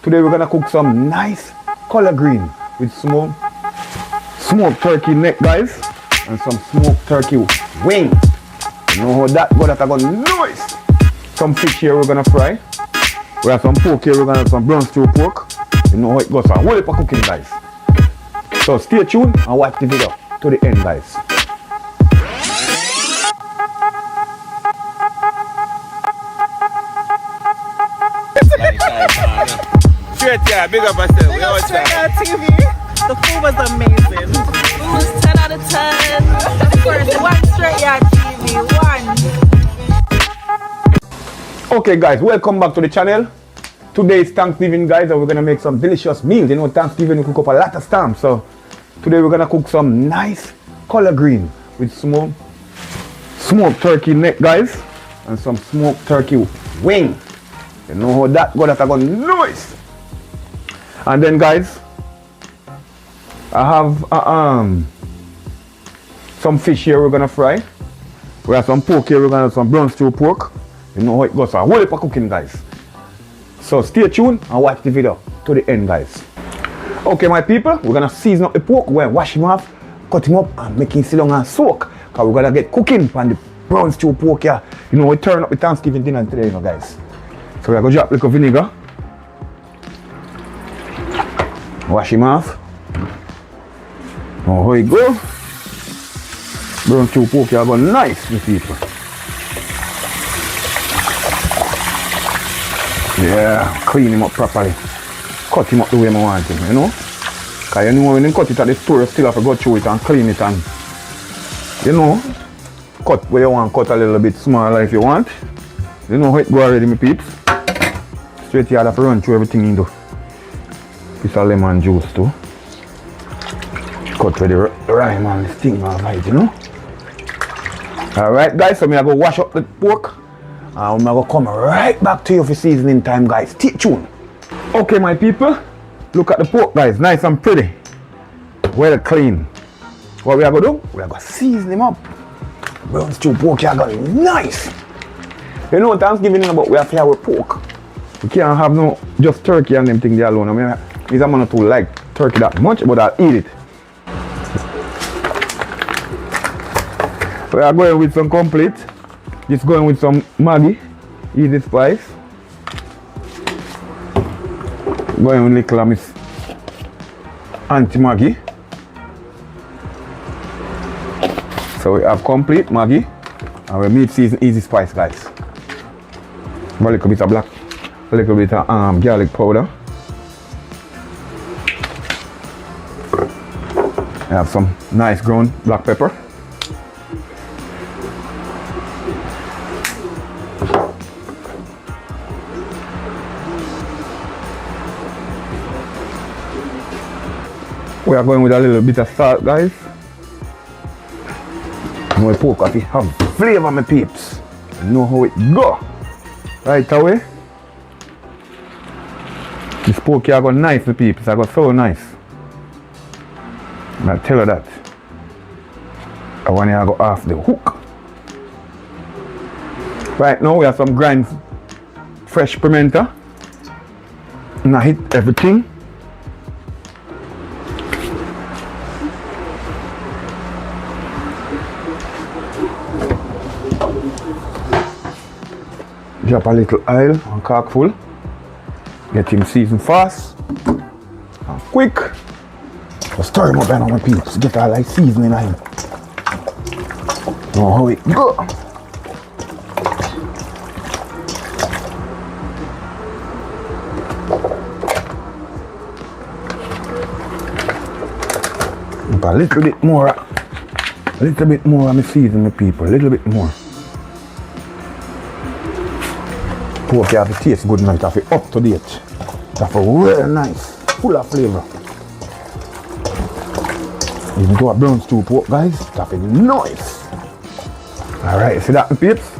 Today we're gonna cook some nice collard green with smoked turkey neck, guys, and some smoked turkey wing. You know how that go? That I got nice. Some fish here we're gonna fry. We have some pork here. We're gonna have some brown stew pork. You know how it goes. A whole heap of cooking, guys. So stay tuned and watch the video to the end, guys. Str8yaad, big up yourself. Big up Str8yaad TV. The food was amazing. It was 10 out of 10. Of course, one Str8yaad TV. One. Okay, guys, welcome back to the channel. Today is Thanksgiving, guys, and we're gonna make some delicious meals. You know, Thanksgiving we cook up a lot of stamps. So today we're gonna cook some nice collard green with smoked turkey neck, guys, and some smoked turkey wing. You know how that go? That I got nice. And then, guys, I have some fish here we're gonna fry. We have some pork here. We're gonna have some brown stew pork. You know how it goes. A whole heap of cooking, guys. So stay tuned and watch the video to the end, guys. Okay, my people, we're gonna season up the pork. We're gonna wash him off, cut him up, and make him sit down and soak. Cause we're gonna get cooking on the brown stew pork here. You know, we turn up the Thanksgiving dinner today, you know, guys. So we're gonna drop a little vinegar. Wash him off. Oh, here you go. Brown stew pork here go nice, my people. Yeah, clean him up properly. Cut him up the way I want him, you know? Because you know when you cut it at the store, you still have to go through it and clean it and, you know, cut where you want, cut a little bit smaller if you want. You know how it go already, my peeps. Str8yaad have to run through everything in do. Piece of lemon juice too. Cut with the rhyme and the sting of it, you know? Alright, guys, so I'm going to wash up the pork. And I'm going to come right back to you for seasoning time, guys. Stay tuned. Okay, my people, look at the pork, guys. Nice and pretty. Well clean. What we are going to do? We are going to season him up. Brown stew pork here got nice. You know Thanksgiving is about we have to have pork. We can't have no just turkey and them things there alone. I mean, I'm not too like turkey that much, but I'll eat it. We are going with some complete. Just going with some Maggi, easy spice. Going with little Miss anti-Maggi. So we have complete Maggi and we meat season easy spice, guys. A little bit of a little bit of garlic powder. I have some nice ground black pepper. We are going with a little bit of salt, guys. My pork coffee have flavor, my peeps. You know how it go. Right away. This pork here got nice, my peeps. I got so nice. I tell you that. I want to go off the hook. Right now we have some grind fresh pimento. And I hit everything. Drop a little oil and cork full. Get him seasoned fast and quick. Just stir him up and my peeps. Get all like seasoning on him. Know how it go. A little bit more of my season, my people. A little bit more. Pork you have to taste good now, it have to be up to date. It have to be real nice, full of flavor. Even to a brown stew pork, guys, it have to be nice. Alright, see that, my peeps?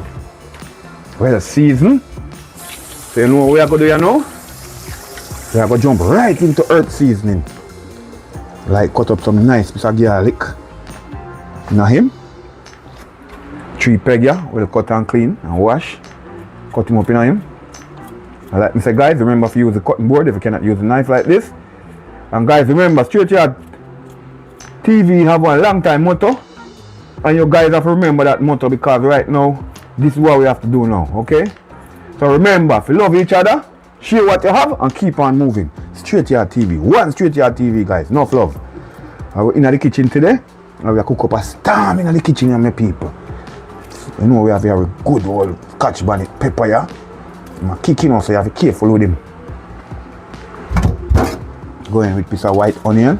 Well seasoned. So you know what we are going to do here now? We are going to jump right into earth seasoning. Like cut up some nice piece of garlic. Now him. 3 peg here, we'll cut and clean and wash. Cut him up in him. And like I say, guys, remember to use the cutting board if you cannot use a knife like this. And guys, remember, Str8yaad TV have one long time motto. And you guys have to remember that motto because right now, this is what we have to do now, okay? So remember, if you love each other, share what you have and keep on moving. Str8yaad TV. One Str8yaad TV, guys. Enough love. We're in the kitchen today. And we are cook up a storm in the kitchen, my people. You know we have a good old Scotch bonnet pepper here. I'm kicking off, so you have to be careful with him. Go in with a piece of white onion.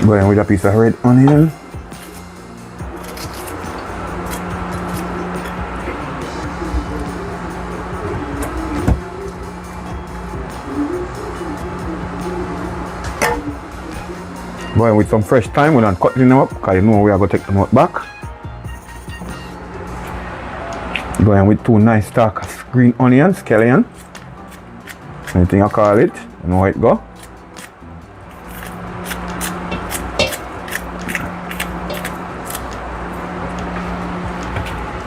Go in with a piece of red onion. Go in with some fresh thyme. We're not cutting them up because you know we are going to take them out back. Go in with 2 nice stalks of green onions, scallion. Anything I call it, you know how it go.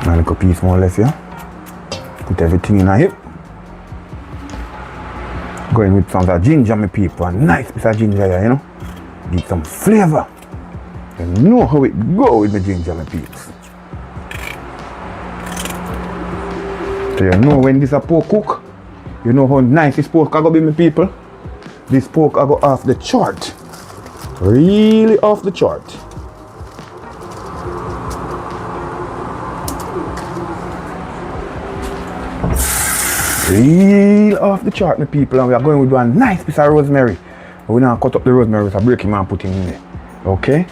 A little piece more or less here. Put everything in a heap. Go in with some of ginger, my people. A nice piece of ginger here, you know. Give some flavor. You know how it go with the ginger, my peeps. So you know when this a pork cook, you know how nice this pork go be, my people. This pork go off the chart. Really off the chart. Real off the chart, my people, and we are going with one nice piece of rosemary. We now cut up the rosemary with a breaking man and put it in there. Okay?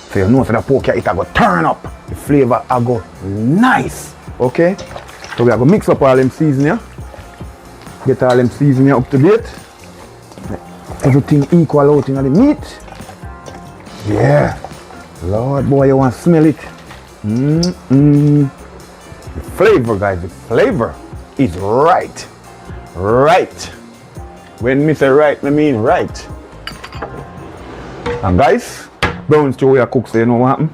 So you know so the pork here, it go turn up. The flavor go nice. Okay? So we are going to mix up all them seasoning. Get all them seasoning up to date. Everything equal out in the meat. Yeah. Lord boy, you want to smell it. The flavor, guys, the flavor is right. Right. When me say right, I mean right. And guys, brown stew we are cook, so you know what happen?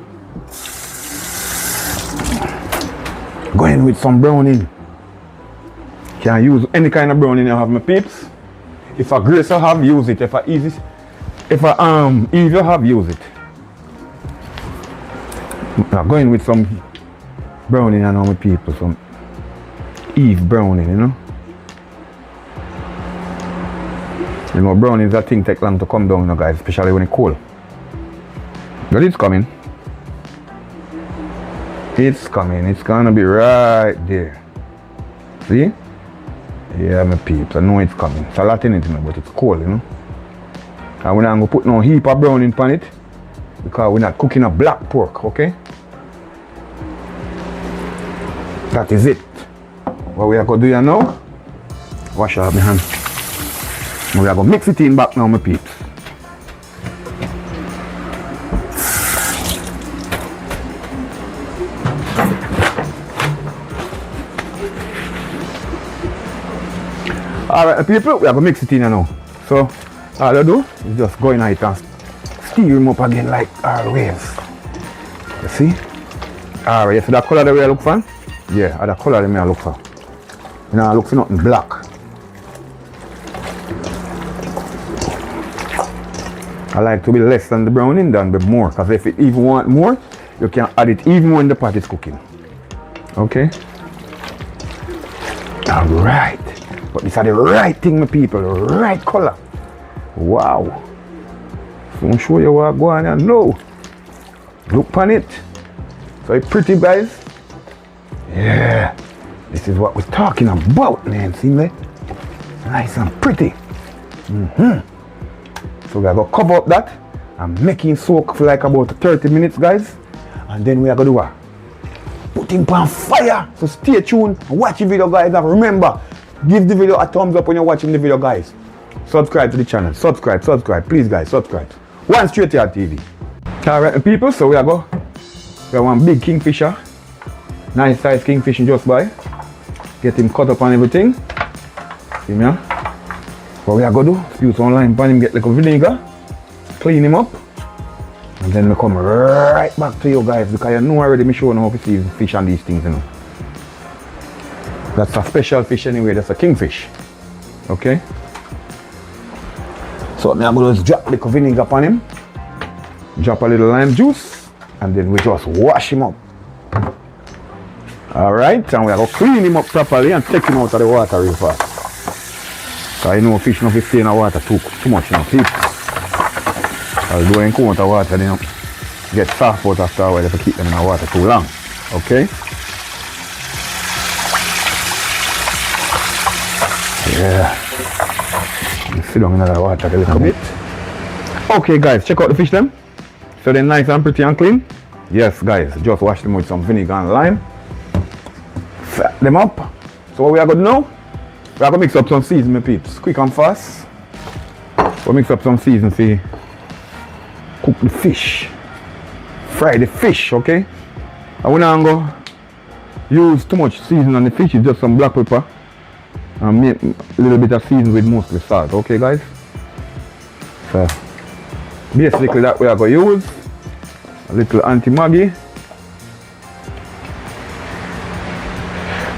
Go in with some browning. Can use any kind of browning you have, my peeps. If a grace you have, use it. If a easy, if a Eve you have, use it. Now go in with some browning, you know, my people, some Eve browning, you know. You know, browning is a thing take long to come down, you know, guys, especially when it's cold. But it's coming. It's coming. It's gonna be right there. See? Yeah, my peeps, I know it's coming. It's a lot in it, you know, but it's cold, you know. And we're not gonna put no heap of browning on it because we're not cooking a black pork, okay? That is it. What we are gonna do here now? Wash out my hand. We are going to mix it in back now, my peeps. Alright, people, we are going to mix it in now. So, all I do is just go in it and stir them up again like always. You see? Alright, you see that color that we look for? Yeah, that color that I look for. You know, I look for nothing black. I like to be less than the browning than be more, because if you even want more, you can add it even when the pot is cooking. Okay? Alright. But this is the right thing, my people, the right color. Wow. So I'll show you what I'm going on now. Look on it. So it's pretty, guys. Yeah. This is what we're talking about, man. See me? Nice and pretty. So we are going to cover up that and make it soak for like about 30 minutes, guys. And then we are going to do what? Put him on fire. So stay tuned and watch the video, guys. And remember, give the video a thumbs up when you're watching the video, guys. Subscribe to the channel. Subscribe. Please, guys, subscribe. One Str8yaad TV. Alright, people, so we have one big kingfisher. Nice size kingfish just by. Get him cut up and everything. See me? What we are going to do, spew some lime pan him, get like a vinegar, clean him up, and then we come right back to you guys because you know already me showing how to see fish and these things, you know. That's a special fish anyway, that's a kingfish. Okay? So now I'm going to just drop the vinegar upon him, drop a little lime juice, and then we just wash him up. Alright, and we are going to clean him up properly and take him out of the water real fast. Because you know fish not stay in the water too much, you know, people. As though you come out of the water, they get soft out after a while if you keep them in the water too long. Okay? Yeah. Sit down in the water a little bit. Okay guys, check out the fish them. So they're nice and pretty and clean. Yes guys, just wash them with some vinegar and lime. Fat them up. So what we are going to do now? We are going to mix up some seasoning, my peeps. Quick and fast. We'll mix up some seasoning for cook the fish. Fry the fish, okay? And we're not going to use too much seasoning on the fish. It's just some black pepper. And make a little bit of seasoning with mostly salt, okay guys? So basically that we are going to use a little anti-maggi.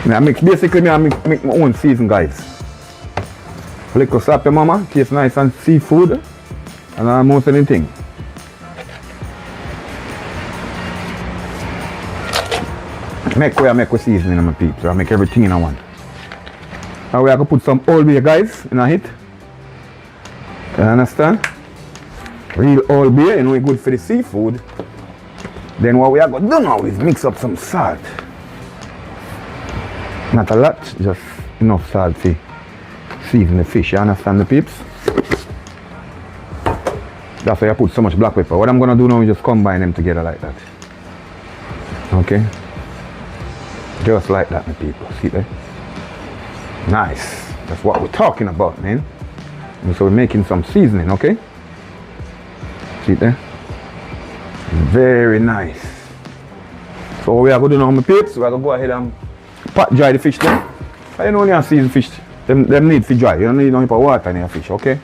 I make my own season guys. A little slap your mama, taste nice and seafood and almost anything. Make with seasoning in my peeps, I make everything in one. Now we are going to put some Old Bay guys in a hit. You understand? Real Old Bay, you know it's good for the seafood. Then what we are going to do now is mix up some salt. Not a lot, just enough salt to season the fish, you understand the peeps? That's why I put so much black pepper. What I'm going to do now is just combine them together like that. Okay? Just like that, my people. See there? Nice. That's what we're talking about, man. And so we're making some seasoning, okay? See there? Very nice. So what we are going to do now, my peeps, we are going to go ahead and pot dry the fish then. I don't only have seasoned fish. Them need to dry. You don't need no water in your fish, okay?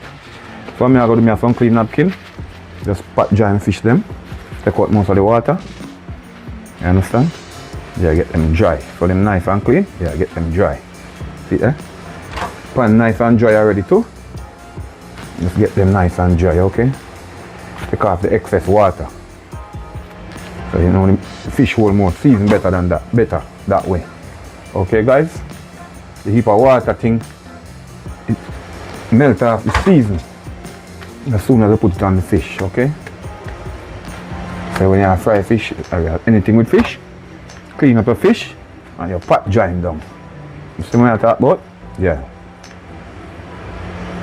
So I'm going to do some clean napkin. Just pot dry the fish them. Take out most of the water. You understand? Yeah, get them dry. So them nice and clean. Yeah, get them dry. See there? Pan nice and dry already too. Just get them nice and dry, okay? Take off the excess water. So you know the fish hold more season better than that. Better that way. Okay guys? The heap of water thing, it melt off the season as soon as I put it on the fish, okay? So when you have fry fish or anything with fish, clean up a fish and you pot dry him down. You see what I talk about? Yeah.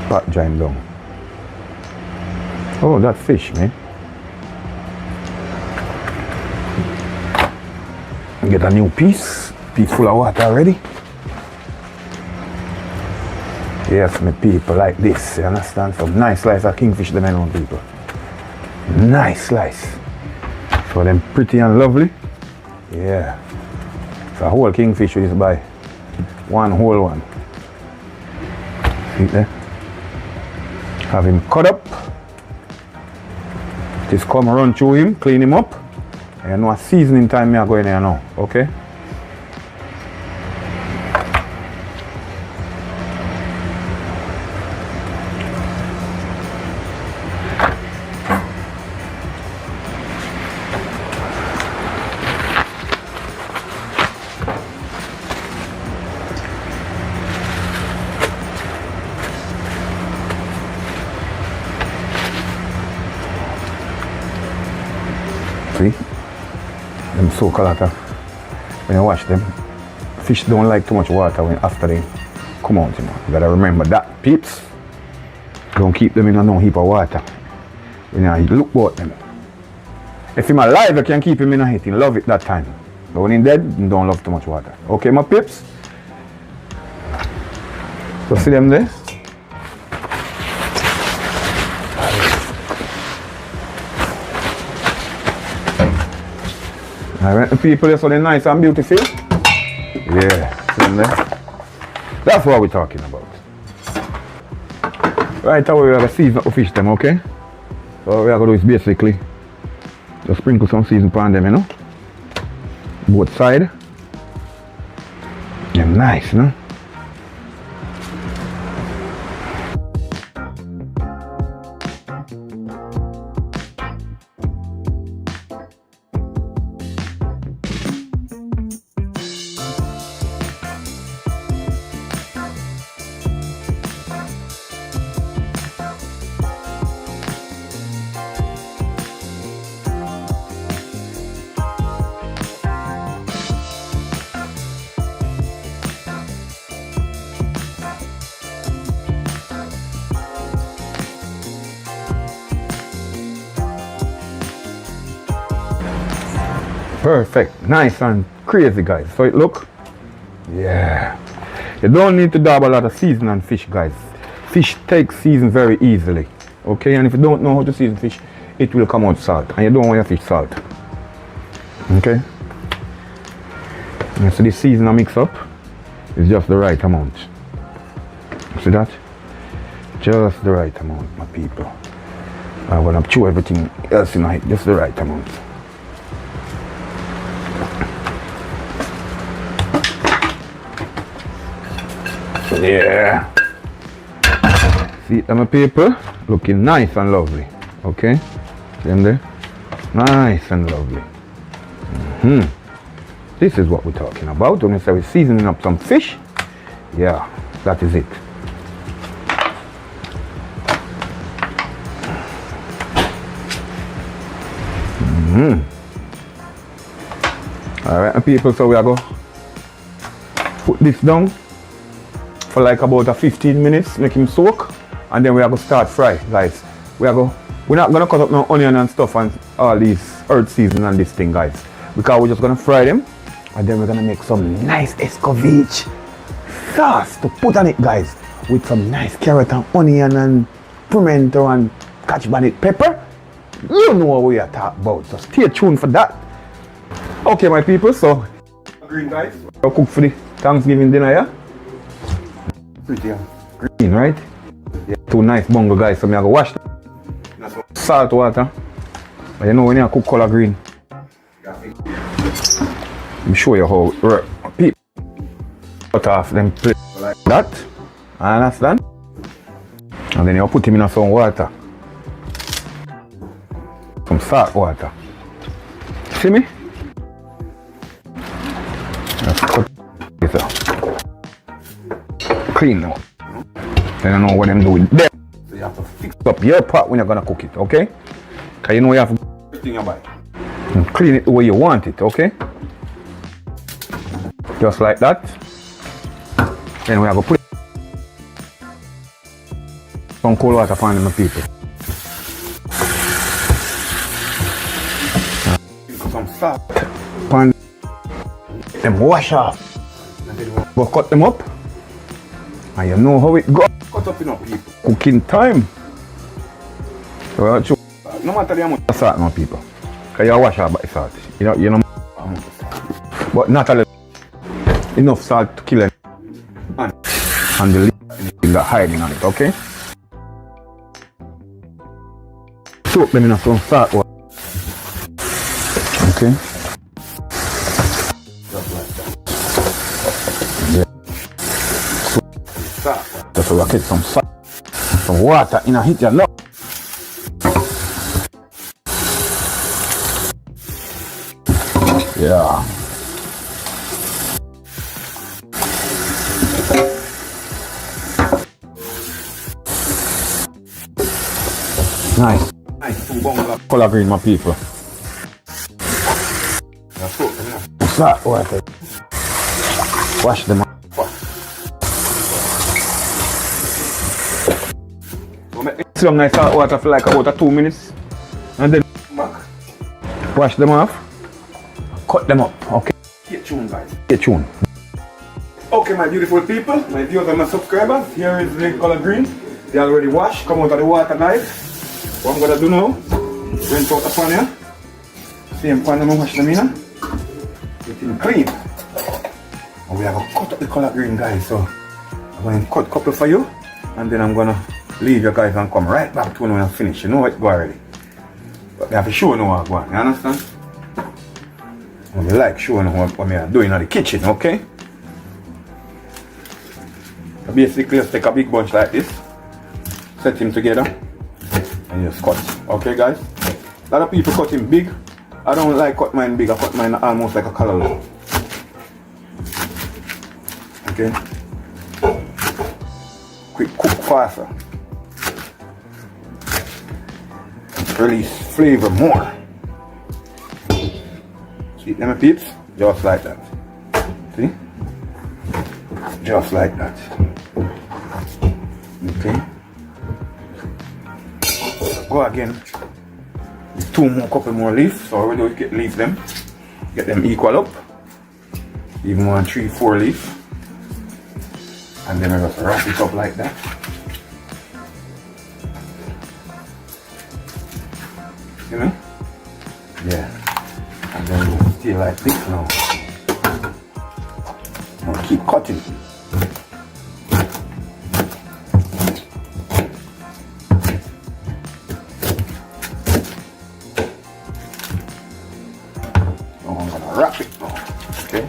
Pot dry him down. Oh, that fish, man. Get a new piece full of water already. Yes, my people, like this, you understand? Some nice slice of kingfish, them own people. Nice slice. So them pretty and lovely. Yeah. So a whole kingfish is by one whole one. See there? Have him cut up. Just come run through him, clean him up. And you know a seasoning time me are going there now, okay? See? Them soak a lot of, when you wash them, fish don't like too much water when after they come out, you know. You gotta remember that, peeps. Don't keep them in a no heap of water. When you look about them. If him alive, you can keep him in a heat, you love it that time. But when he's dead, you don't love too much water. Okay, my peeps? So see them there? Alright, the people are so they're nice and beautiful. Yeah, see them there? That's what we're talking about. Right now we are going to season up the fish them, okay? So what we are going to do is basically just sprinkle some season upon them, you know? Both sides. They're nice, you know? Perfect, nice and crazy, guys. So it look, yeah. You don't need to dab a lot of season on fish, guys. Fish takes season very easily, okay? And if you don't know how to season fish, it will come out salt, and you don't want your fish salt, okay? And so this season I mix up is just the right amount. See that? Just the right amount, my people. I'm gonna chew everything else in it, just the right amount. Yeah. See them, my people, looking nice and lovely. Okay, see them there, nice and lovely. This is what we're talking about when we say we're seasoning up some fish. Yeah, that is it. All right, my people, so we are going to put this down for like about 15 minutes, make him soak, and then we are going to start fry, guys. We're not going to cut up no onion and stuff and all these earth season and this thing, guys, because we're just going to fry them, and then we're going to make some nice escovitch sauce to put on it, guys, with some nice carrot and onion and pimento and catch bonnet pepper. You know what we are talking about, so stay tuned for that. Okay, my people, so green, guys, we'll cook for the Thanksgiving dinner, yeah? Pretty green, right? Yeah, two nice bungle, guys, so I'm gonna wash them. Salt water. But you know when you cook color green, let me show you how it works. People cut off them plates like that. Understand? And then you put him in some water. Some salt water. See me? Just cut this out. Clean them. Then you know what them do with them. So you have to fix up your pot when you're gonna cook it, okay? Cause you know you have to everything you buy. And clean it the way you want it, okay? Just like that. Then we have to put some cold water for them, people. Some salt. Pan them wash off. We'll cut them up. And you know how it goes. Cut up, you know, people. Cooking time. So no matter the amount of salt, no, people. Because you wash off by salt. You know, but not a little. Enough salt to kill it. And the anything that hiding on it, okay? Soak them in some salt water. Okay? Just like that. Yeah. So we get some salt, some water in a hit your love. Yeah. Nice. Nice. Color green, my people. Salt water. Wash them up. So make this long nice salt water for like about 2 minutes. And then wash them off. Cut them up. Okay. Stay tuned, guys. Stay tuned. Okay, my beautiful people, my viewers and my subscribers. Here is the color green. They already washed. Come out of the water, guys. What I'm gonna do now, rinse out the pan here. Same pan I'm gonna wash them in. getting clean. And we are gonna cut up the collard green, guys. So I'm going to cut a couple for you, and then I'm gonna leave you guys and come right back to when I finish. You know it's go already. But I have to show you what I'm going, you understand? I like showing what I'm doing in the kitchen, okay? So basically, let's take a big bunch like this, set him together, and just cut. Okay, guys? A lot of people cut him big. I don't like cut mine big. I cut mine almost like a collar. Okay? Quick cook faster. Release flavor more. See them, my peeps? Just like that. See? Just like that. Okay. Go again. Couple more leaves. So we do get leave them. Get them equal up. Even 1, 3, 4 leaves. And then I just wrap it up like that. You know? Yeah. And then we'll stay like this now. Now keep cutting. Now I'm gonna wrap it now. Okay?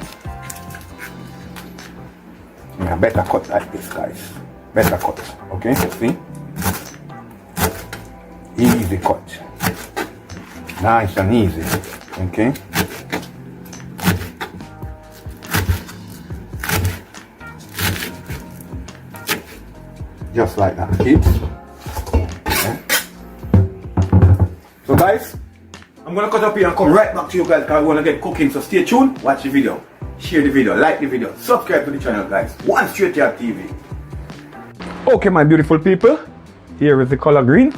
Yeah, better cut like this, guys. Better cut. Okay? See? Easy cut. Nice and easy. Okay? Just like that, kids. Okay. So guys, I'm gonna cut up here and come right back to you guys because I wanna get cooking. So stay tuned, watch the video, share the video, like the video, subscribe to the channel, guys. Str8yaad TV. Okay, my beautiful people, here is the collard green.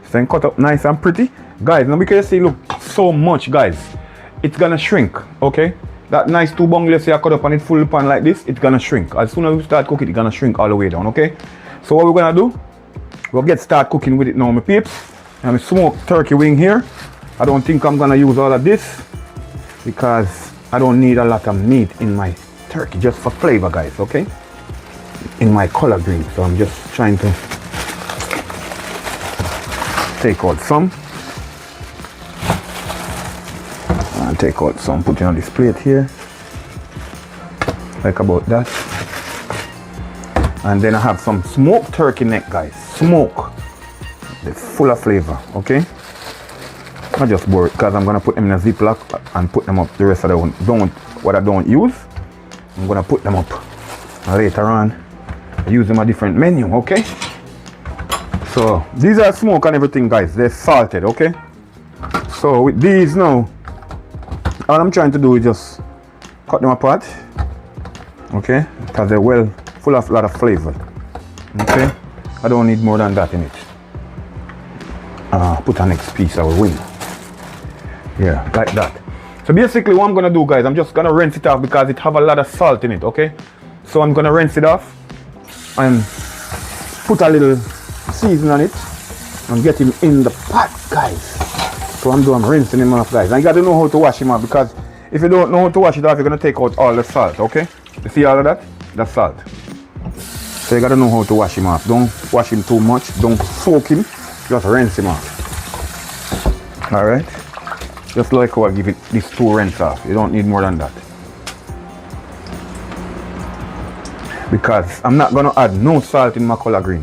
So cut up nice and pretty. Guys, now because you see, look, so much, guys, it's gonna shrink, okay? That nice 2 bunglets here cut up and it full pan like this, it's gonna shrink. As soon as we start cooking, it's gonna shrink all the way down, okay? So what we're gonna do, we'll get start cooking with it now, my peeps. And my smoked turkey wing here. I don't think I'm gonna use all of this because I don't need a lot of meat in my turkey, just for flavor, guys, okay? In my collard green, so I'm just trying to take out some. And take out some, put it on this plate here. Like about that. And then I have some smoked turkey neck, guys. Smoke. It's full of flavor, okay? I just bore it because I'm gonna put them in a Ziploc and put them up. The rest of the what I don't use, I'm gonna put them up. And later on, I use them a different menu, okay? So these are smoked and everything, guys. They're salted, okay? So with these now, all I'm trying to do is just cut them apart, okay? Because they're well full of a lot of flavor, okay? I don't need more than that in it. Put a next piece, I will win. Yeah, like that. So basically what I'm gonna do, guys, I'm just gonna rinse it off because it have a lot of salt in it, okay? So I'm gonna rinse it off and put a little season on it and get him in the pot, guys. So I'm rinsing him off, guys. And you gotta know how to wash him off because if you don't know how to wash it off, you're gonna take out all the salt, okay? You see all of that? That's salt. So you gotta know how to wash him off. Don't wash him too much. Don't soak him. Just rinse him off. Alright? Just like how I give it these 2 rinse off. You don't need more than that. Because I'm not gonna add no salt in my collard green.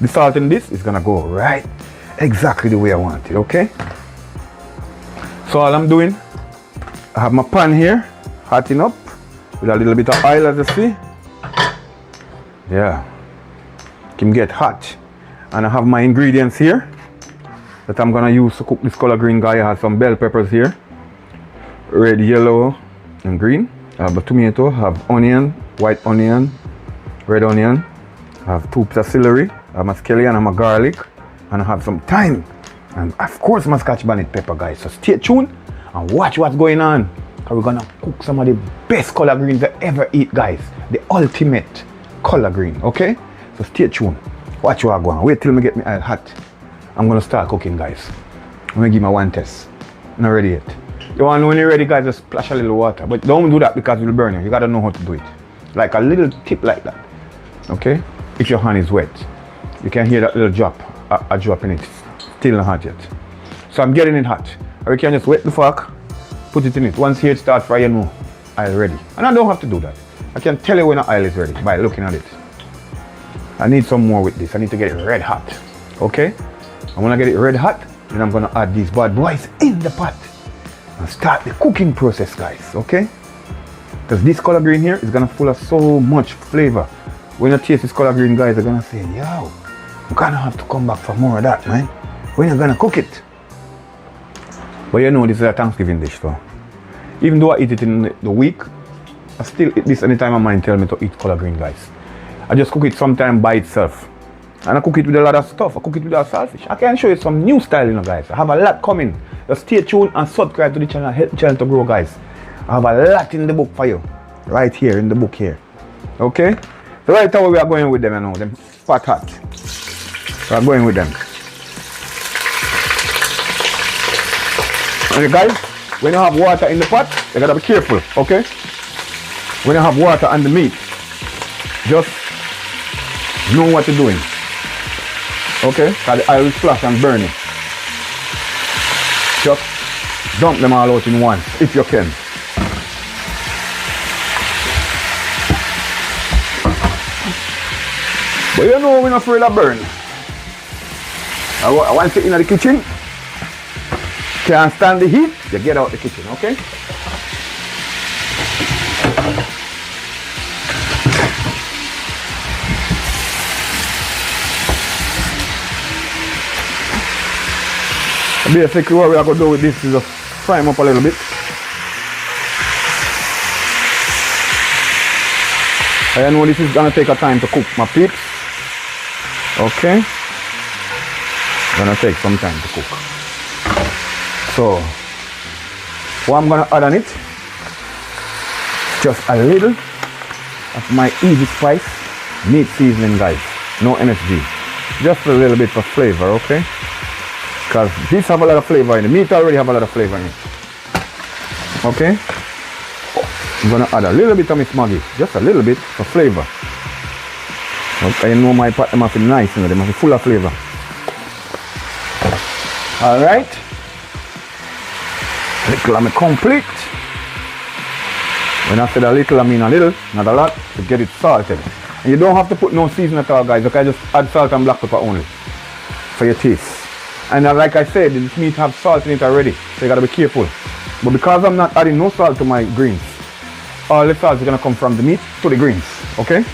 The salt in this is gonna go right exactly the way I want it, okay? So all I'm doing, I have my pan here, hotting up with a little bit of oil, as you see. Yeah, can get hot. And I have my ingredients here that I'm gonna use to cook this collard green, guy. I have some bell peppers here, red, yellow, and green. I have a tomato, I have onion, white onion, red onion. I have 2 pieces of celery, I have my scallion and my garlic, and I have some thyme. And of course my scotch bonnet pepper, guys. So stay tuned and watch what's going on. Cause we're gonna cook some of the best collard greens I ever eat, guys. The ultimate collard green, okay? So stay tuned. Watch what I go on. Wait till me get me hot. I'm gonna start cooking, guys. I'm gonna give my one test. Not ready yet. You want to know when you're ready, guys, just splash a little water. But don't do that because it will burn you. You got to know how to do it. Like a little tip like that. Okay? If your hand is wet. You can hear that little drop. A drop in it. Still not hot yet. So I'm getting it hot. Or you can just wet the fork, put it in it. Once here it starts frying, you know, oil ready. And I don't have to do that. I can tell you when the oil is ready by looking at it. I need some more with this. I need to get it red hot. Okay? And when I get it red hot, then I'm gonna add these bad boys in the pot and start the cooking process, guys. Okay? Because this color green here is gonna full of so much flavor. When you taste this color green, guys, are gonna say, yo, I'm gonna have to come back for more of that, man. When are you gonna cook it? But you know this is a Thanksgiving dish, so even though I eat it in the week, I still eat this anytime my mind tell me to eat collard green, guys. I just cook it sometime by itself. And I cook it with a lot of stuff. I cook it with a saltfish. I can show you some new style, you know, guys. I have a lot coming. Just stay tuned and subscribe to the channel. Help the channel to grow, guys. I have a lot in the book for you. Right here, in the book here. Okay? So right now we are going with them, you know. Them fat hot. We are going with them. And guys, when you have water in the pot, you gotta be careful, okay? When you have water on the meat, just know what you're doing. Okay? Because the oil will splash and burn it. Just dump them all out in once, if you can. But you know we're not afraid of burn. I want to sit in the kitchen. Can't stand the heat, you get out the kitchen, okay? Basically what we are going to do with this is just fry them up a little bit. I know this is going to take a time to cook, my peeps. Okay? Gonna take some time to cook. So, what I'm gonna add on it, just a little of my easy spice meat seasoning, guys. No MSG. Just a little bit for flavor, okay? Because this have a lot of flavor in it. Meat already have a lot of flavor in it. Okay? I'm gonna add a little bit of Miss Maggie. Just a little bit for flavor. Okay, you know my pot, they must be nice, you know, they must be full of flavor. Alright. Little I'm complete. When I said a little, I mean a little, not a lot, to get it salted. And you don't have to put no seasoning at all, guys. You can just add salt and black pepper only for your taste. And like I said, this meat have salt in it already, so you gotta be careful. But because I'm not adding no salt to my greens, all the salt is gonna come from the meat to the greens, okay?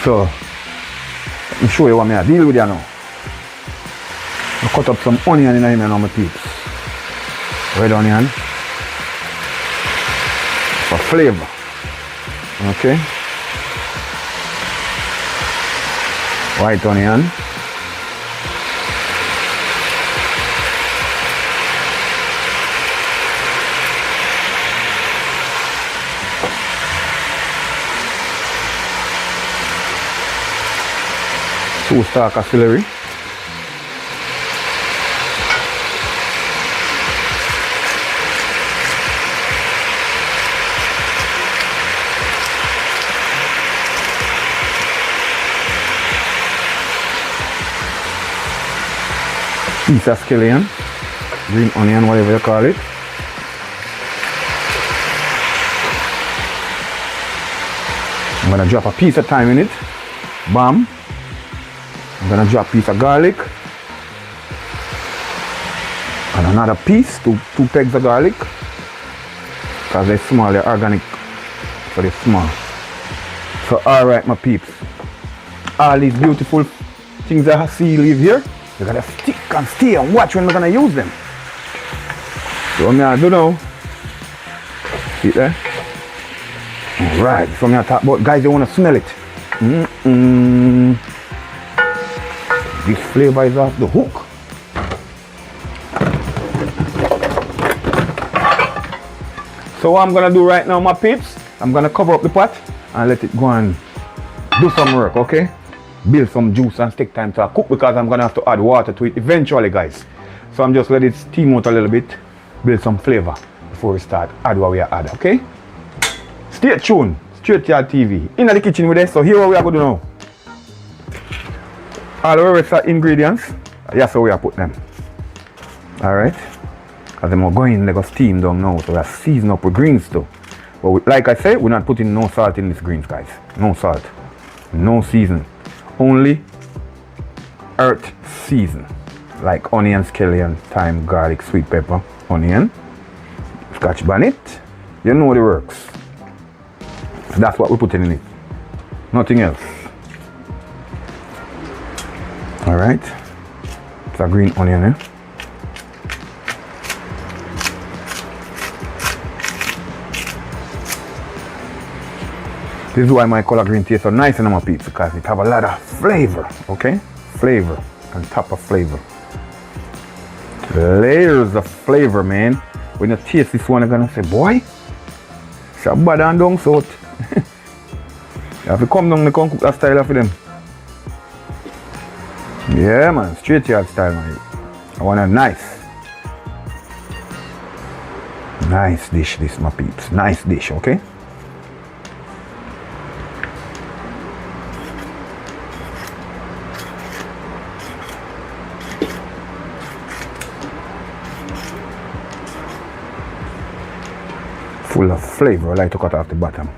So, let me show you what I deal with you now. I cut up some onion in here now, my peeps. Red onion. For flavor. Okay. White onion. Two stalks of celery. Piece of scallion, green onion, whatever you call it. I'm gonna drop a piece of thyme in it. Bam. I'm gonna drop a piece of garlic. And another piece, two pegs of garlic. Because they're small, they're organic. So they're small. So alright my peeps. All these beautiful things that I see leave here, you gotta stick and stay and watch when we're gonna use them. So what I'm gonna do now, see it there? Alright, so I'm gonna talk about, guys, you wanna smell it. This flavor is off the hook. So what I'm gonna do right now, my peeps, I'm gonna cover up the pot and let it go and do some work, okay? Build some juice and take time to cook because I'm gonna have to add water to it eventually, guys. So I'm just let it steam out a little bit build some flavor before we start add what we are add, okay? Stay tuned, Str8yaad TV. In the kitchen with us, so here what we are going to do now. All the rest of ingredients, that's how we are put them. Alright? Because they are going, they go steam down now, so we are season up with greens too. But we, like I said, we're not putting no salt in these greens, guys. No salt. No season. Only earth season. Like onion, scallion, thyme, garlic, sweet pepper, onion, scotch bonnet. You know the works. So that's what we're putting in it. Nothing else. Alright. It's a green onion, eh? This is why my color green tastes so nice in my pizza, because it have a lot of flavor, okay? Flavor on top of flavor. Layers of flavor, man. When you taste this one, you're gonna say, boy, it's a bad and down south. You have to come down and come cook that style for them. Yeah, man, Str8yaad style, man. I want a nice dish, this, my peeps. Nice dish, okay? Full of flavor. I like to cut off the bottom.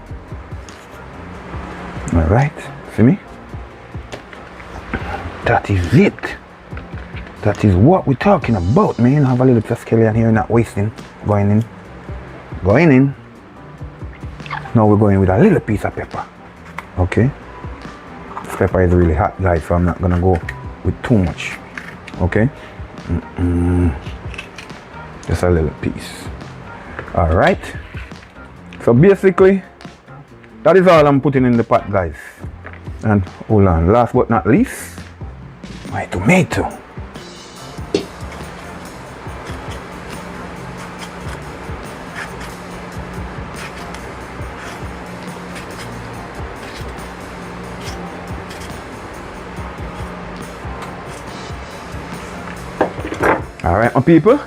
Alright, see me? That is it. That is what we're talking about, man. Have a little bit of scallion here, not wasting. Going in. Going in. Now we're going with a little piece of pepper. Okay? This pepper is really hot, guys, so I'm not gonna go with too much. Okay? Just a little piece. Alright. So basically, that is all I'm putting in the pot, guys. And hold on, last but not least, my tomato. Alright, my people.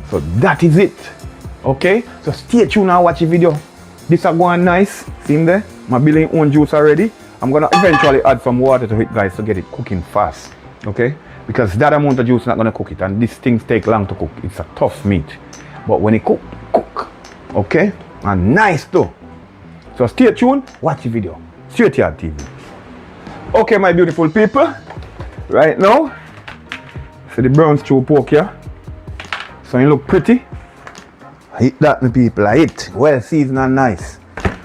So that is it. Okay, so stay tuned and watch the video. This is going nice. See him there? I'm building own juice already. I'm gonna eventually add some water to it, guys, to get it cooking fast. Okay? Because that amount of juice is not gonna cook it, and these things take long to cook. It's a tough meat. But when it cook. Okay? And nice too. So stay tuned, watch the video. Str8yaad TV. Okay, my beautiful people. Right now, see the brown stew pork here. So it look pretty. I eat that, my people. I eat well seasoned and nice.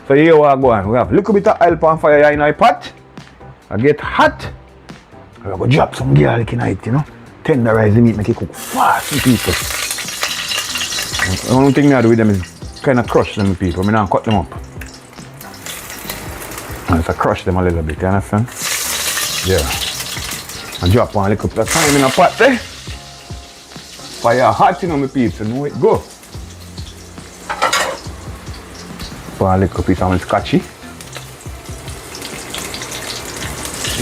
So here we are going. We have a little bit of oil on fire here in our pot. I get hot. I go drop some garlic in it, you know. Tenderize the meat, make it cook fast, my people. The only thing I do with them is kind of crush them, my people. I don't cut them up. I just crush them a little bit, you understand? Yeah. I drop one little bit of time in a pot there. Fire hot, you know, my people. So know it go. Put a little piece of scotchy.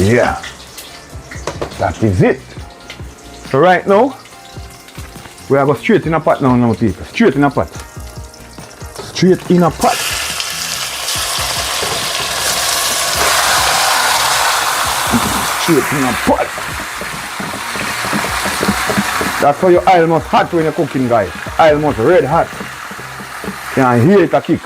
Yeah. That is it. So right now, we are going straight in a pot now, my people. Straight in a pot. Straight in a pot. Straight in a pot. That's how your oil must hot when you're cooking, guys. Oil must red hot. You can hear it a kick.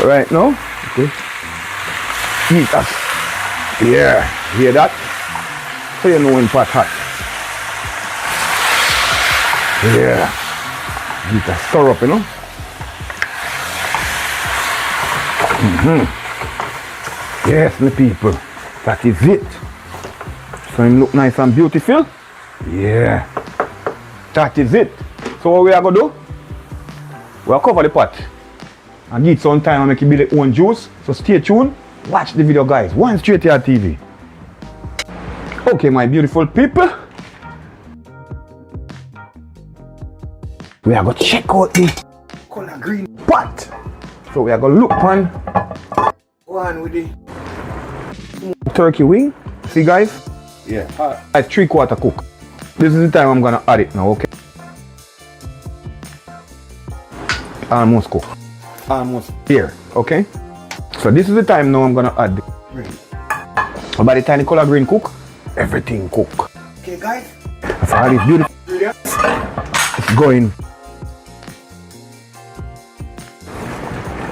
Right now, okay. Heat up. Yeah, hear that? So you know when pot hot. Yeah. Heat a stir up, you know. Yes, my people. That is it. So it look nice and beautiful. Yeah. That is it. So what we are gonna do? We'll cover the pot and give it some time and make it build its own juice. So stay tuned, watch the video, guys. One Str8yaad TV. Okay, my beautiful people, we are going to check out the color green pot. So we are going to look on one with the turkey wing. See, guys, Yeah. Like 3/4 cook. This is the time I'm gonna add it now, okay? Almost cook. Almost here, okay? So this is the time now I'm gonna add the green. So by the time the color green cook, everything cook. Okay guys? That's all these beautiful ingredients. It's going.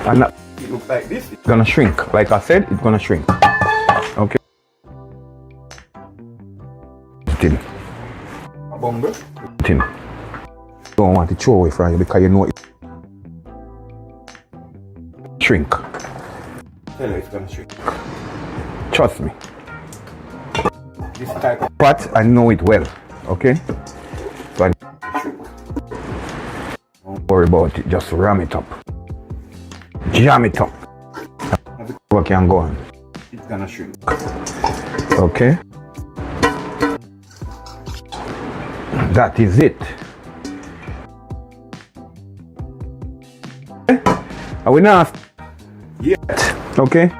And that, it looks like this. It's gonna shrink. Like I said, it's gonna shrink. Okay. Thin. Thin. Don't want to throw away from you because you know it. Shrink. Tell you it's gonna shrink. Trust me. This type of pot, I know it well. Okay? So I shrink. Don't worry about it, just ram it up. Jam it up. What can go on? It's gonna shrink. Okay? That is it. I will not yet. Okay?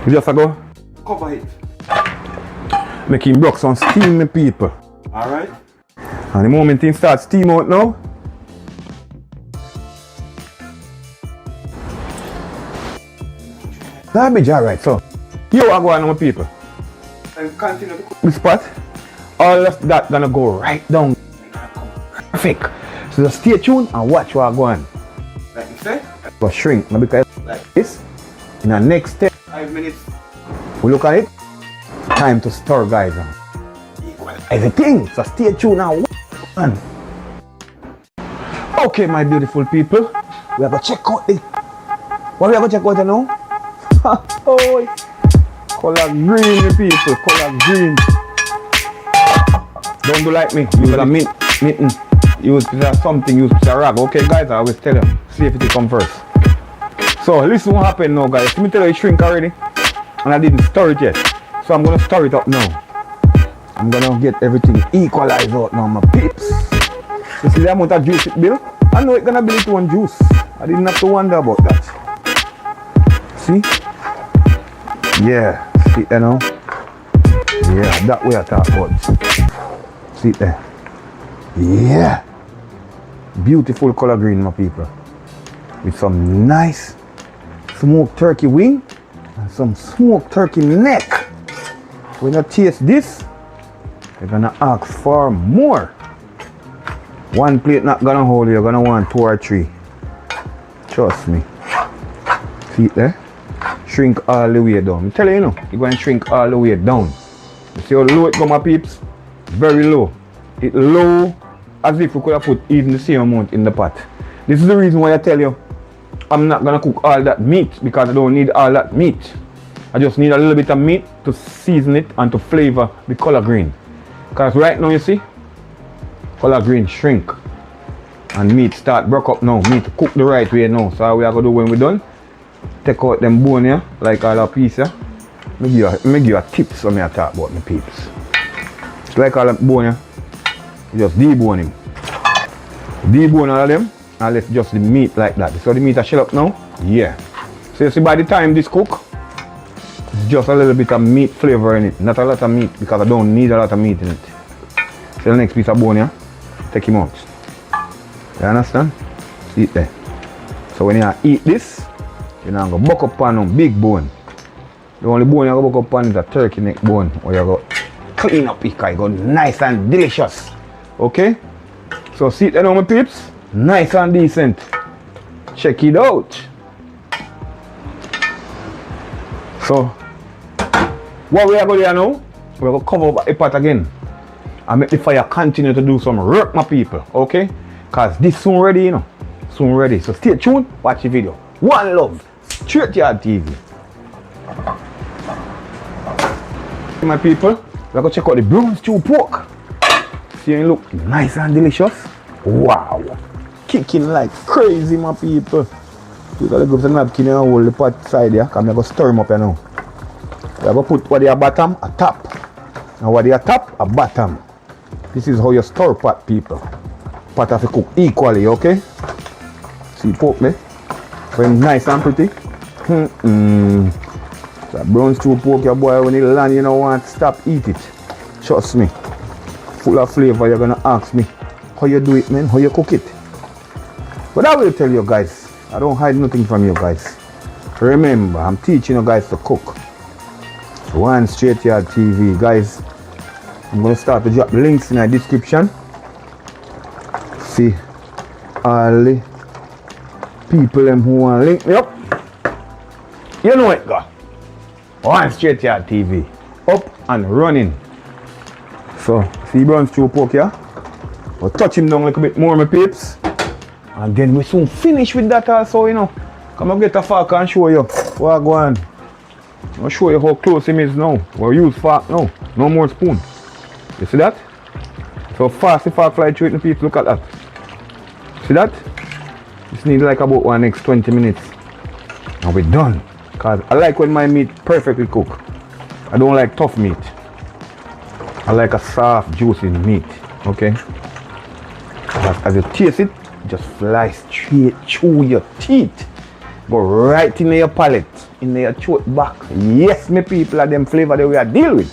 You just go cover it. Make him broke some steam, my people. Alright? And the moment he starts steam out now, garbage, alright, so you are going on, my people. And continue to cook this pot. All of that gonna go right down. Perfect. So just stay tuned and watch what I'm going. Like you said, go shrink. Now because like this, in the next 5 minutes, we look at it. Time to stir, guys. Everything. So stay tuned and watch. Okay, my beautiful people, we have to check out the. What we have to check out now? Oh, color green, people. Color green. Don't do like me. Use a mitten. Use something. Use a rag. Okay, guys. I always tell you. See if it come first. So listen what happened now, guys. Let me tell you, it shrink already, and I didn't stir it yet. So I'm gonna stir it up now. I'm gonna get everything equalized out now, my peeps. You see the amount of juice it built? I know it's gonna build it one juice. I didn't have to wonder about that. See? Yeah. See it now? Yeah, that way I talk about. See it there? Yeah. Beautiful color green, my people. With some nice smoked turkey wing and some smoked turkey neck. When you taste this, you're gonna ask for more. One plate not gonna hold you, you're gonna want 2 or 3. Trust me. See it there? Shrink all the way down. I tell you, you're going to shrink all the way down. You see how low it go, my peeps? Very low. It's low as if we could have put even the same amount in the pot. This is the reason why I tell you I'm not going to cook all that meat, because I don't need all that meat. I just need a little bit of meat to season it and to flavor the color green. Because right now you see, color green shrink and meat start broke up now. Meat cook the right way now. So how we are going to do when we're done? Take out them bone here, like all a piece here. Me give you a tip so me I talk about my peeps. It's like all that bone here. You just debone him. Debone all of them and let just the meat like that. So the meat I shell up now? Yeah. So you see by the time this cook, it's just a little bit of meat flavor in it. Not a lot of meat because I don't need a lot of meat in it. So the next piece of bone here, take him out. You understand? See it there. So when you eat this, you're not going to buck up on no big bone. The only bone you're going to buck up on is a turkey neck bone. Or you're going to clean up it, you go nice and delicious. Okay? So see it there now, my peeps. Nice and decent. Check it out. So, what we are going to do now, we're going to cover up the pot again. And make the fire continue to do some work, my people. Okay? Because this soon ready, Soon ready. So stay tuned, watch the video. One love. Str8yaad TV. My people, we're going to check out the brown stew pork. See it look nice and delicious. Wow. Kicking like crazy, my people. You got to go to the napkin and hold the pot side here. Because I'm going to stir them up here now. We're going to put what they are bottom, a top. And what they are top, a bottom. This is how you stir pot, people. Pot have to cook equally, okay? See pork there? Very nice and pretty. That brown stew pork, your boy, when it land, you don't want to stop eat it. Trust me. Full of flavor, you're gonna ask me how you do it, man, how you cook it. But I will tell you guys, I don't hide nothing from you guys. Remember, I'm teaching you guys to cook. Str8yaad TV, guys. I'm gonna start to drop links in the description. See all the people them who want to link me up. You know it, go. Str8yaad TV, up and running. So, see brown stew pork here? We'll touch him down a little bit more, my peeps. And then we soon finish with that also, you know. Come and get a fork and show you what I go on. I'll show you how close him is now. We'll use fork now, no more spoon. You see that? So fast the fork fly through it, the peeps, look at that. See that? This needs like about one next 20 minutes. And we're done. Because I like when my meat perfectly cooked. I don't like tough meat. I like a soft, juicy meat. Okay? As you taste it, just fly straight through your teeth. Go right in your palate, in your throat back. Yes, my people, are them flavor that we are dealing with.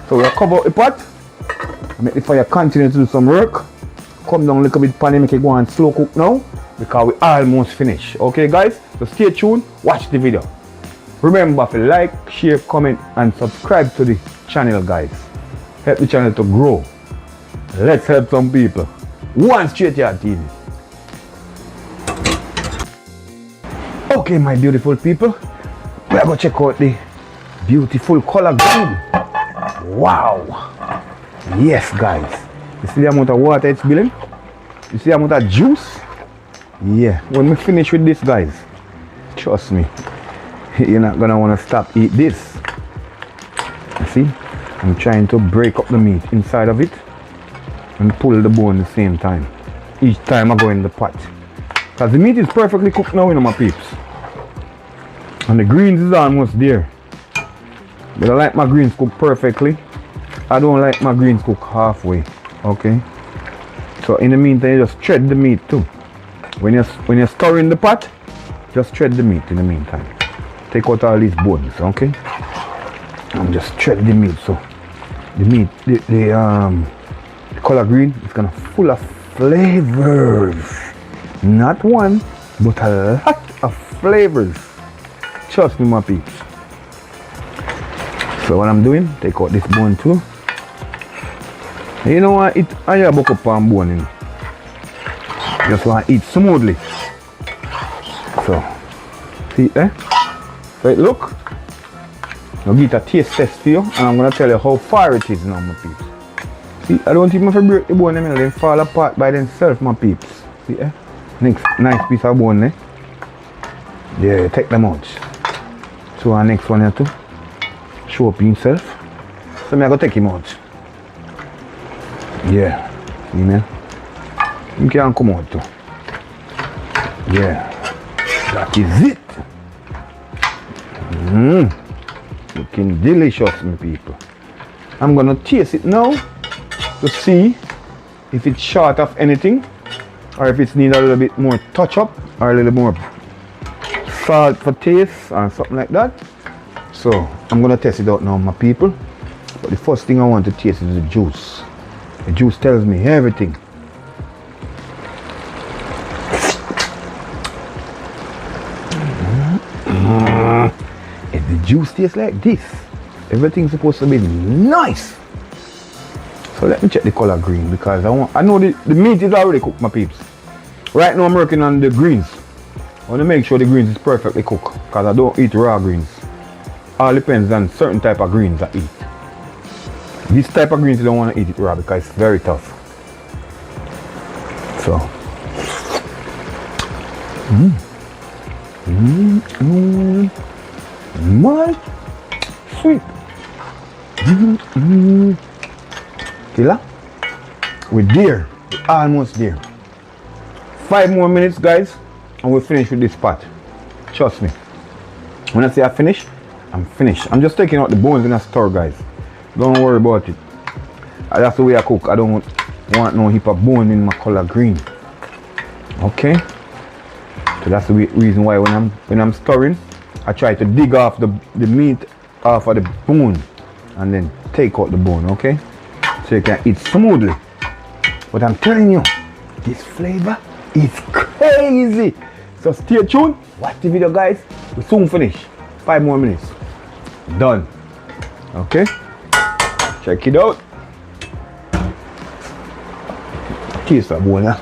So we'll cover up the pot. Make the fire continue to do some work. Come down a little bit pan, make it go and slow cook now. Because we almost finished. Okay guys? So stay tuned, watch the video. Remember to like, share, comment and subscribe to the channel, guys. Help the channel to grow. Let's help some people. Str8yaad TV. Okay, my beautiful people. We are going to check out the beautiful color green. Wow. Yes, guys. You see the amount of water it's spilling? You see the amount of juice? Yeah. When we finish with this, guys, trust me, you're not going to want to stop eat this. You see? I'm trying to break up the meat inside of it and pull the bone at the same time. Each time I go in the pot. Because the meat is perfectly cooked now, you know, my peeps. And the greens is almost there. But I like my greens cooked perfectly. I don't like my greens cooked halfway. Okay? So in the meantime, you just shred the meat too. When you're stirring the pot, just shred the meat in the meantime. Take out all these bones, okay? And just shred the meat. So the meat, the color green is gonna full of flavors. Not one, but a lot of flavors. Trust me, my peeps. So what I'm doing, take out this bone too. And you know what? I have a cup of bone in. Just want to eat smoothly. So, see there? So it look. I'll get a taste test for you, and I'm gonna tell you how far it is now, my peeps. See, I don't even have to break the bone in the middle, they fall apart by themselves, my peeps. See there? Next nice piece of bone there. Yeah, take them out. So our next one here too. Show up himself. So I'm gonna take him out. Yeah. See man? He can come out too. Yeah. That is it. Looking delicious, my people. I'm gonna taste it now to see if it's short of anything or if it's need a little bit more touch up or a little more salt for taste or something like that. So I'm gonna test it out now, my people. But the first thing I want to taste is the juice. The juice tells me everything. If the juice tastes like this, everything's supposed to be nice. So let me check the color green because I know the meat is already cooked, my peeps. Right now I'm working on the greens. I want to make sure the greens is perfectly cooked because I don't eat raw greens. All depends on certain type of greens I eat. This type of greens you don't want to eat it raw because it's very tough. So. My sweet. Killer. We're there. We're almost there. 5 more minutes, guys, and we'll finish with this pot. Trust me. When I say I finish, I'm finished. I'm just taking out the bones in a store, guys. Don't worry about it. That's the way I cook. I don't want no heap of bone in my color green. Okay? So that's the reason why when I'm stirring, I try to dig off the meat off of the bone and then take out the bone, okay? So you can eat smoothly. But I'm telling you, this flavor is crazy. So stay tuned, watch the video guys. We soon finish. 5 more minutes. Done. Okay? Check it out. Taste that bone, huh?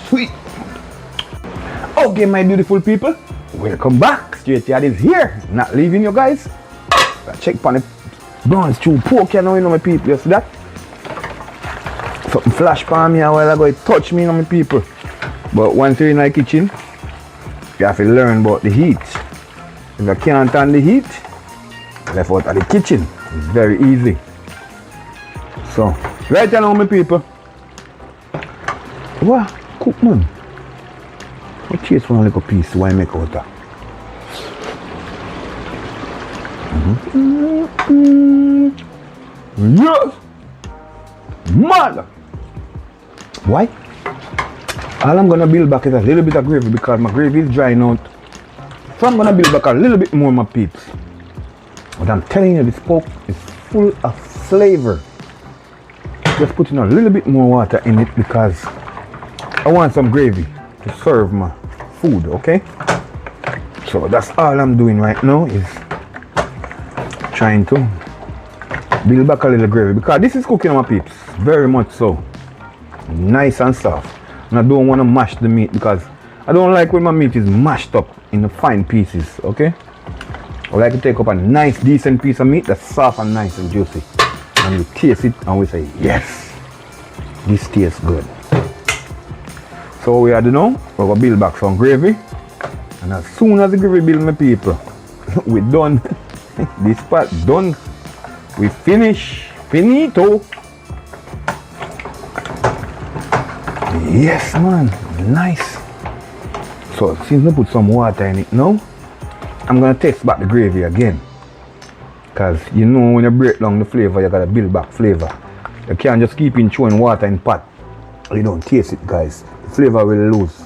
Sweet. Okay, my beautiful people, welcome back. Str8yaad is here, not leaving you guys. Check on the bronze stew pork, you know my people. You see that? Something flash pan me a while ago, it touched me, you know my people. But once you're in the kitchen, you have to learn about the heat. If you can't handle the heat, left out of the kitchen. It's very easy. So, right now my people. What? Cook man. What taste one little piece why I make out that? Yes! Mad! Why? All I'm gonna build back is a little bit of gravy because my gravy is drying out. So I'm gonna build back a little bit more, my peeps. But I'm telling you, this pork is full of flavor. Just putting a little bit more water in it because I want some gravy to serve my food, okay? So that's all I'm doing right now is trying to build back a little gravy because this is cooking, my peeps, very much so. Nice and soft. And I don't want to mash the meat because I don't like when my meat is mashed up in the fine pieces, okay? I like to take up a nice decent piece of meat that's soft and nice and juicy. And we taste it and we say, yes, this tastes good. So what we are doing now, we're going to build back some gravy. And as soon as the gravy build, my people, we're done. This part done. We finish. Finito. Yes, man. Nice. So since we put some water in it now, I'm going to taste back the gravy again. Because you know when you break down the flavor, you got to build back flavor. You can't just keep in throwing water in pot. You don't taste it, guys. The flavor will lose.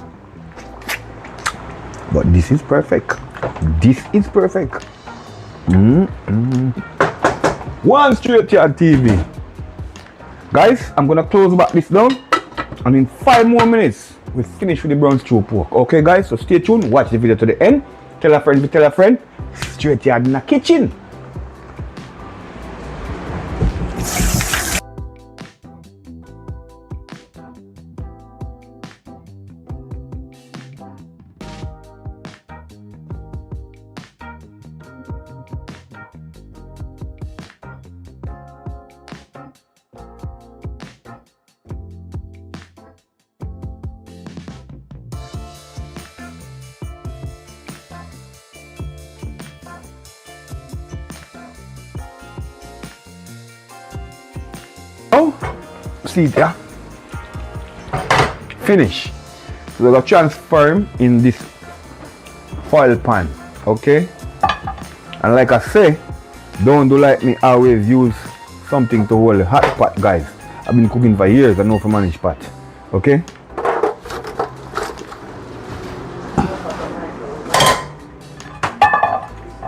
But this is perfect. This is perfect. One Str8yaad TV. Guys, I'm going to close back this down. And in 5 more minutes, we finish with the brown stew pork. Okay, guys? So stay tuned. Watch the video to the end. Tell a friend to tell a friend. Str8yaad in the kitchen. Oh, see it, yeah? Finish. So we're going to transfer him in this foil pan, okay? And like I say, don't do like me, always use something to hold a hot pot, guys. I've been cooking for years, I know how to manage pot, okay?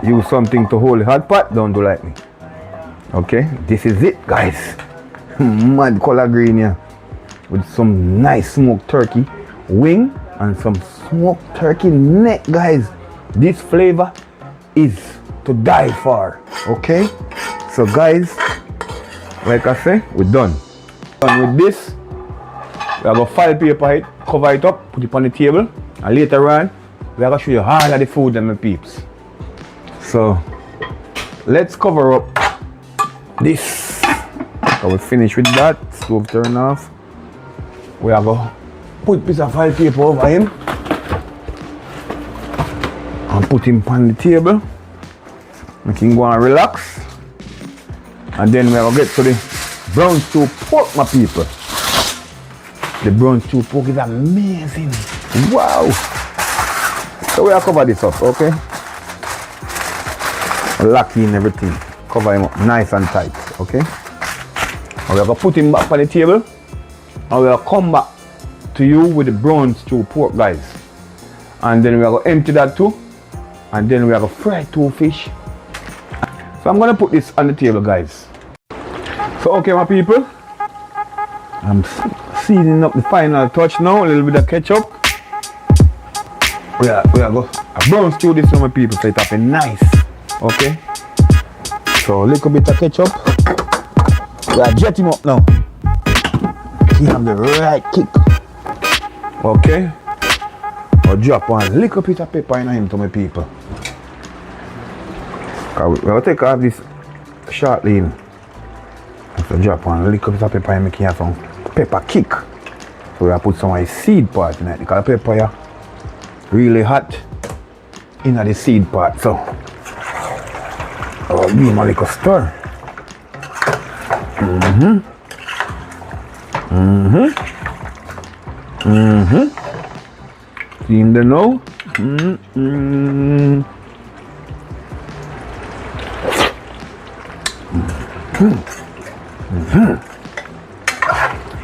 Use something to hold a hot pot, don't do like me. Okay, this is it, guys. Mad color green here with some nice smoked turkey wing and some smoked turkey neck, guys. This flavor is to die for. Okay, so guys, like I say, we're done. Done with this. We have a file paper it, cover it up, put it on the table, and later on we are going to show you all of the food and my peeps. So let's cover up this. So we finish with that. Stove turn off. We are going to put a piece of file paper over him and put him on the table. Make him go and relax. And then we are going to get to the brown stew pork, my people. The brown stew pork is amazing. Wow. So we are cover this up, okay? Lock in everything. Cover him up nice and tight, okay? And we are going to put him back on the table. And we will come back to you with the brown stew pork, guys. And then we are going to empty that too. And then we are going to fry 2 fish. So I'm going to put this on the table, guys. So okay, my people. I'm seasoning up the final touch now. A little bit of ketchup. We are going to brown stew this now, my people, so it happen nice. Okay. So a little bit of ketchup. We are jet him up now. He have the right kick. Okay. I'll drop one little bit of pepper in him to my people. We'll take off this shortly. You know. So drop one little bit of pepper and make it have some pepper kick. So we'll put some of the seed part in it because the pepper is really hot in the seed part. So I'll give him a little stir. Steam the now.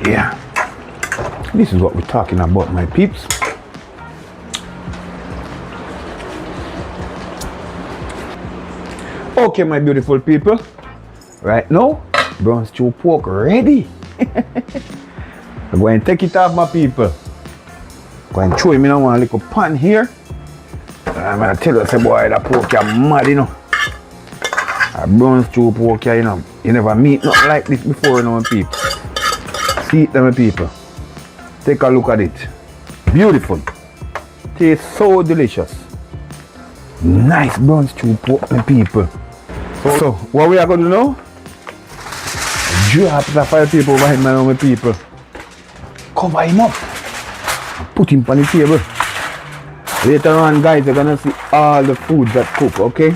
Yeah. This is what we're talking about, my peeps. Okay, my beautiful people. Right now, brown stew pork ready. I'm going to take it off, my people. I'm going to throw him in one little pan here. I'm going to tell you, say, boy, that pork is mad, you know. A brown stew pork, you know. You never meet nothing like this before, you know, my people. See it, my people. Take a look at it. Beautiful. Tastes so delicious. Nice brown stew pork, my people. So what we are going to do now? Drop the fire people behind me now, my people. Cover him up. Put him on the table. Later on, guys, you're gonna see all the food that cook, okay?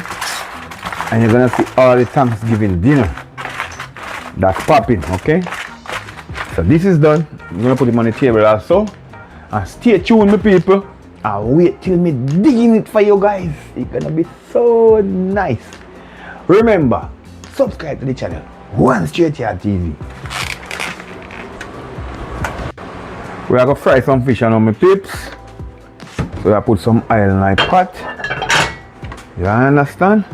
And you're gonna see all the Thanksgiving dinner that's popping, okay? So this is done. I'm gonna put him on the table also. And stay tuned, my people. And wait till me digging it for you guys. It's gonna be so nice. Remember, subscribe to the channel. Str8yaad TV. We are gonna fry some fish on my peeps. So I put some oil in my pot. You understand?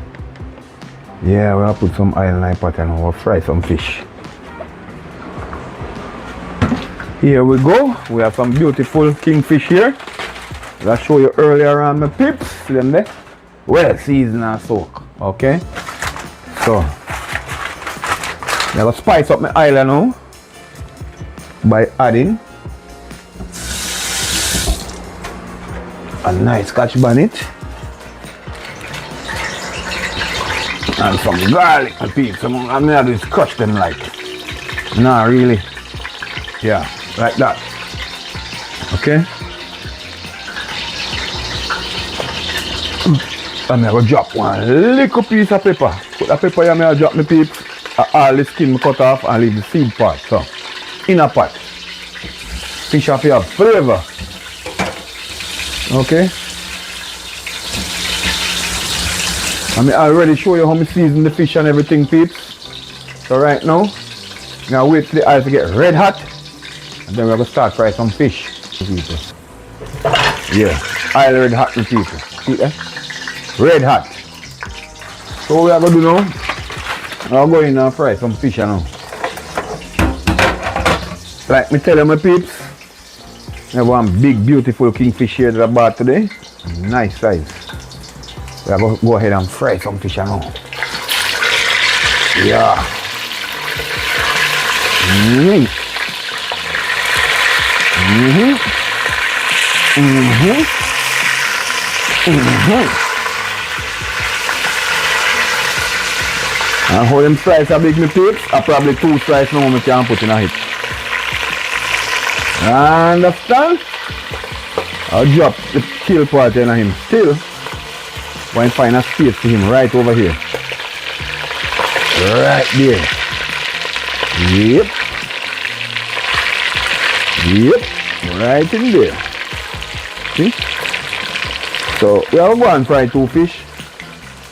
Yeah, we'll put some oil in my pot and we'll fry some fish. Here we go. We have some beautiful kingfish here. I'll show you earlier on my peeps. See them there? Well seasoned and soak. Okay? So I'm gonna spice up my oil now by adding a nice scotch bonnet and some garlic, my peeps. I'm gonna just crush them like. Nah, really. Yeah, like that. Okay. I'm gonna drop one little piece of pepper. Put the pepper here, I'm gonna drop my peeps. All the skin cut off and leave the seed part. So, in a pot. Fish have to have flavor. Okay. I already show you how I season the fish and everything, peeps. So right now, I'm gonna wait for the oil to get red hot. And then we're gonna start fry some fish. People. Yeah, oil red hot, people. See that? Red hot. So what we are gonna do now? I'll go in and fry some fish now. Like me tell you, my peeps, I have one big beautiful kingfish here that I bought today. Nice size. We are going to go ahead and fry some fish now. Yeah. And how them slice are big, my peeps, I probably 2 slices now I can put in a hit. Understand? I'll drop the kill part in him still. When I find a space for him right over here. Right there. Yep. Yep. Right in there. See? So we have one fry 2 fish.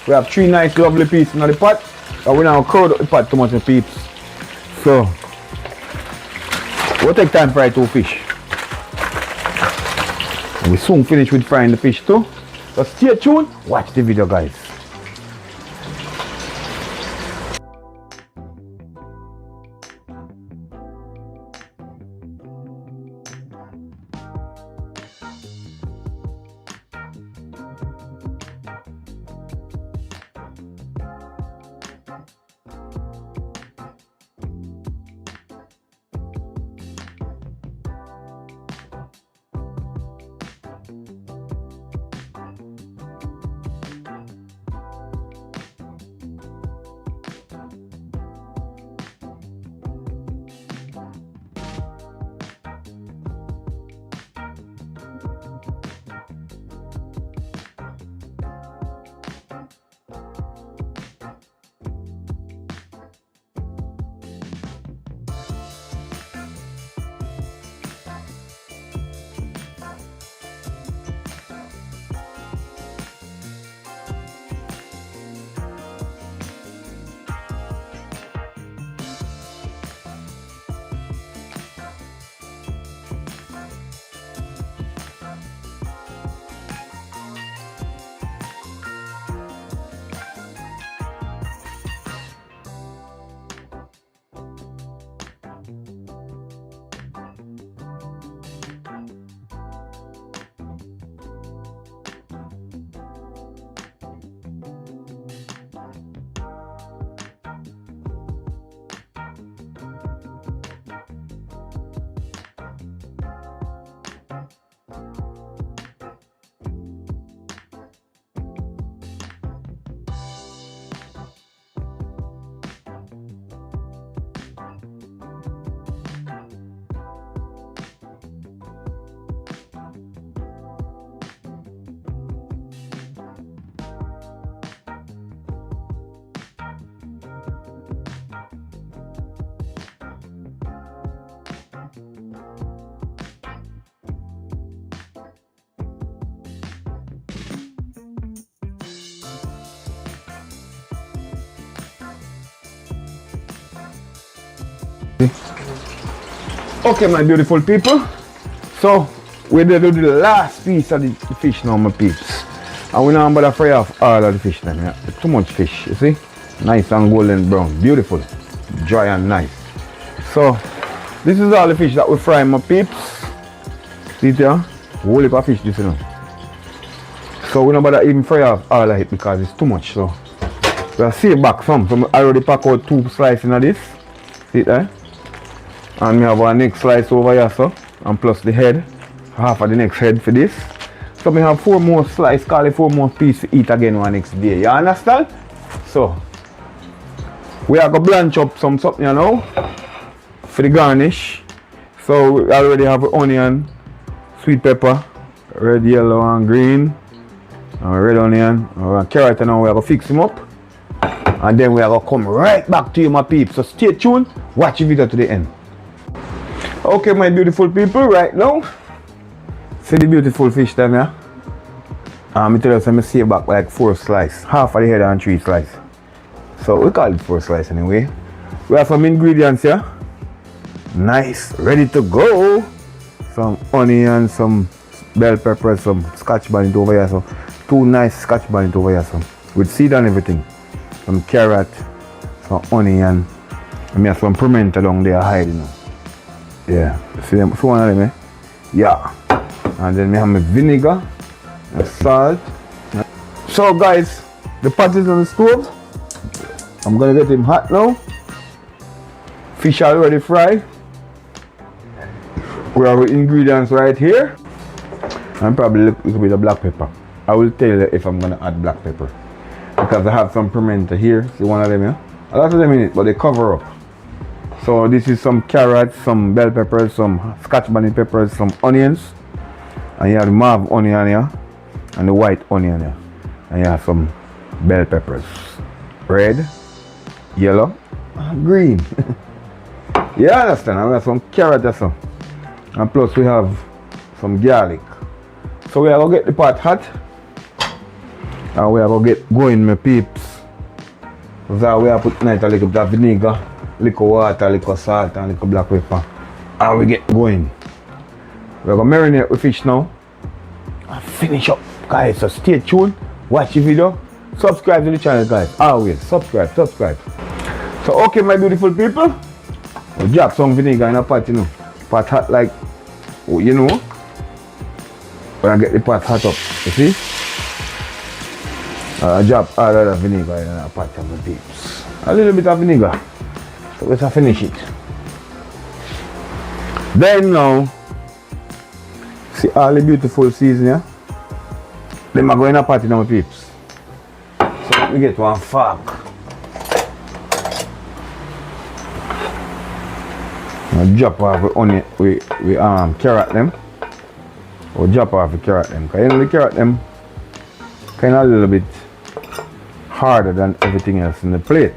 We have 3 nice lovely pieces in the pot. And we now crowd up the pot too much, my peeps. So we'll take time to fry 2 fish. And we soon finish with frying the fish too. So stay tuned, watch the video guys. Okay, my beautiful people, so we're going to do the last piece of the fish now, my peeps. And we're not going to fry off all of the fish then. Yeah? Too much fish, you see? Nice and golden brown, beautiful, dry and nice. So this is all the fish that we fry, my peeps. See there? Whole heap of fish this, you know. So we're not going to even fry off all of it because it's too much. So we'll save back some. So I already pack out 2 slices of this. See it there? And we have our next slice over here, so, and plus the head, half of the next head for this. So we have 4 more slices, call it 4 more pieces to eat again one next day. You understand? So we are going to blanch up something, you know, for the garnish. So we already have onion, sweet pepper, red, yellow, and green, and red onion, and carrot, and now we are going to fix them up. And then we are going to come right back to you, my peeps. So stay tuned, watch the video to the end. Okay, my beautiful people, right now, see the beautiful fish them here. I tell you, so I save back like 4 slices, half of the head and 3 slices. So we call it 4 slices anyway. We have some ingredients here. Nice, ready to go. Some onion, some bell pepper, some scotch bonnet over here. So 2 nice scotch bonnet over here, so with seed and everything. Some carrot, some onion, and we have some pimento down there hiding. You know. Yeah, see them, so one of them, eh? Yeah. And then we have my vinegar, and salt. So guys, the pot is on the stove. I'm gonna get him hot now. Fish already fried. We have the ingredients right here. And probably a little bit of black pepper. I will tell you if I'm gonna add black pepper. Because I have some pimento here. See one of them, yeah? A lot of them in it, but they cover up. So this is some carrots, some bell peppers, some scotch bonnet peppers, some onions. And you have the mauve onion here. And the white onion here. And you have some bell peppers. Red, yellow, and green. You understand? And we have some carrot also. And plus we have some garlic. So we are going to get the pot hot. And we are going to get going, my peeps. So we are putting a little bit of vinegar, little water, little salt, and little black pepper. And we get going. We are going to marinate the fish now. and finish up, guys. So stay tuned, watch the video, subscribe to the channel, guys. Always subscribe. So okay, my beautiful people, we'll drop some vinegar in a pot, you know. Pot hot like, you know, when I get the pot hot up, you see? I drop all of the vinegar in a pot of my peeps. A little bit of vinegar. So let's finish it. Then now, see all the beautiful seasoning, then I go in a pot in my peeps. So let me get one fork. I drop off the onion, we carrot them. Or drop off the carrot them. Because you know the carrot them kind of a little bit harder than everything else in the plate.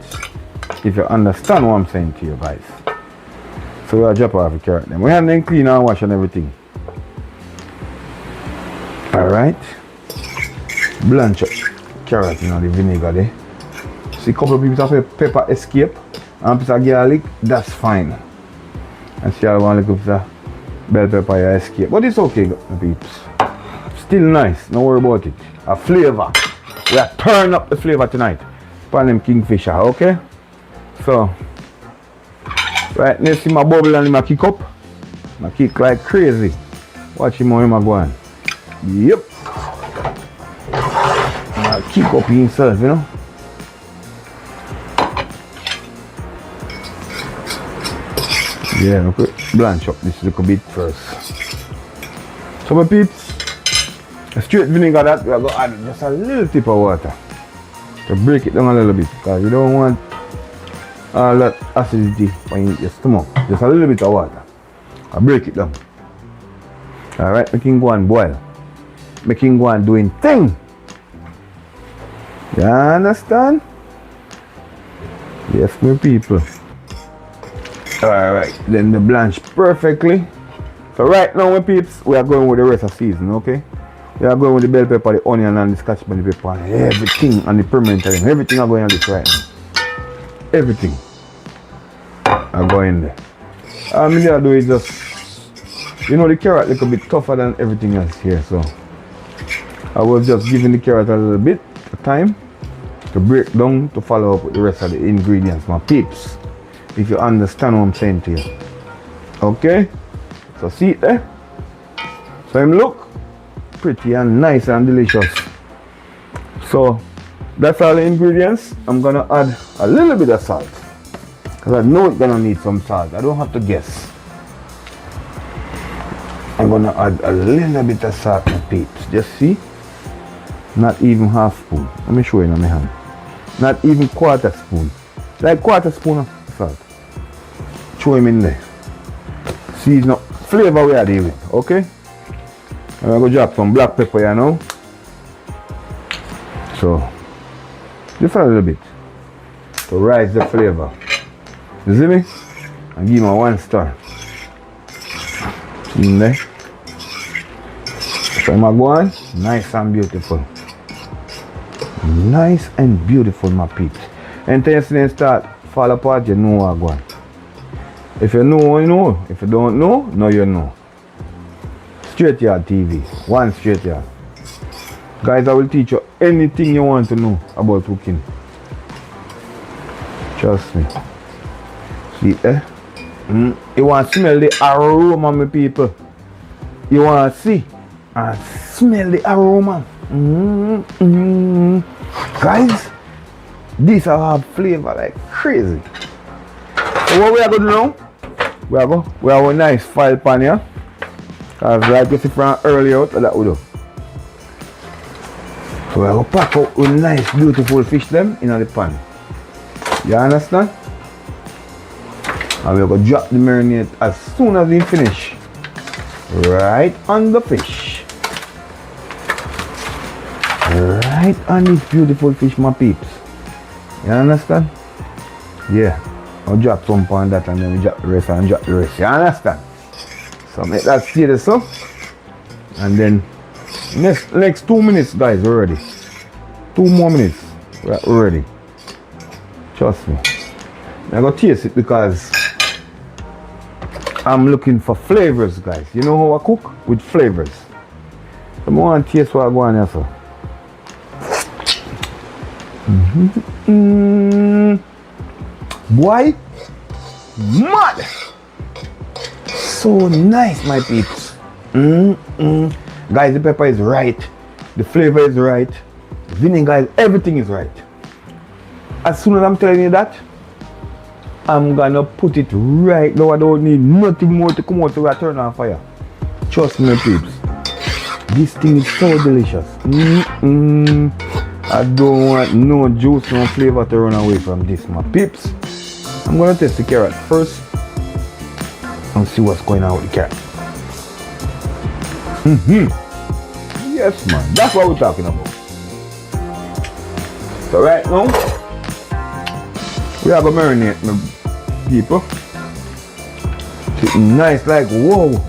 If you understand what I'm saying to you guys. So we'll drop off the carrot them. We have them clean and wash and everything. Alright. Blanch up carrot in the vinegar there. See a couple of pieces of pepper escape and a piece of garlic, that's fine. And see I want a little piece of bell pepper escape. But it's okay, peeps. Still nice, don't worry about it. A flavor. We are turning up the flavor tonight. Pan them kingfisher, okay? So right now see my bubble and my kick up. I kick like crazy. Watch him how him go on. Yep. I kick up himself, you know. Yeah, look at blanch up this little bit first. So my peeps, the straight vinegar that we are going to add just a little tip of water to break it down a little bit, because you don't want all that acidity in your stomach. Just a little bit of water. I break it down. Alright, making go and boil. Making go and doing thing. You understand? Yes, my people. Alright, then the blanch perfectly. So right now, my peeps, we are going with the rest of the season, okay? We are going with the bell pepper, the onion, and the scotch bonnet pepper, and everything, and the peppermint, and everything are going on this right now. Everything are going there. All I'm going to do is just, you know, the carrot a little bit tougher than everything else here, so I was just giving the carrot a little bit of time to break down to follow up with the rest of the ingredients, my peeps. If you understand what I'm saying to you. Okay? So see it there? So him look pretty and nice and delicious. So that's all the ingredients. I'm gonna add a little bit of salt. Because I know it's gonna need some salt. I don't have to guess. I'm gonna add a little bit of salt, my peeps. Just see? Not even half spoon. Let me show you in my hand. Not even quarter spoon. Like quarter spoon of salt. Throw him in there. Season up. Flavor we are dealing with, okay? I'm going to drop some black pepper here now. So, just a little bit to rise the flavor. You see me? And give me 1 star. In there. So I'm going to go on. Nice and beautiful. Nice and beautiful, my peeps. Until you start fall apart, you know what I'm going. If you know, you know. If you don't know, now you know. Str8yaad TV. One Str8yaad. Guys, I will teach you anything you want to know about cooking. Trust me. See, you want to smell the aroma, my people. You want to see and smell the aroma. Guys, this will have flavor like crazy. So what we are going to do now? We have a nice file pan here. Because like you see from earlier, that we do. So we are going to pack out a nice beautiful fish them in the pan. You understand? And we are going to drop the marinade as soon as we finish. Right on the fish. Right on this beautiful fish, my peeps. You understand? Yeah. I'll drop some on that and then we drop the rest and drop the rest. You understand? So make that stay there so. And then next 2 minutes, guys, we're ready. 2 more minutes. We're ready. Trust me. I'm gonna taste it because I'm looking for flavors, guys. You know how I cook? With flavors. I want to taste what I go on here, so. Boy, mad! So nice, my peeps. Guys, the pepper is right. The flavor is right. The vinegar, everything is right. As soon as I'm telling you that, I'm gonna put it right now. I don't need nothing more to come out to turn on fire. Trust me, peeps. This thing is so delicious. I don't want no juice, no flavor to run away from this, my peeps. I'm gonna test the carrot first and see what's going on with the carrot. Yes, man. That's what we're talking about. So right now, we are gonna marinate, my people. Sitting nice, like whoa.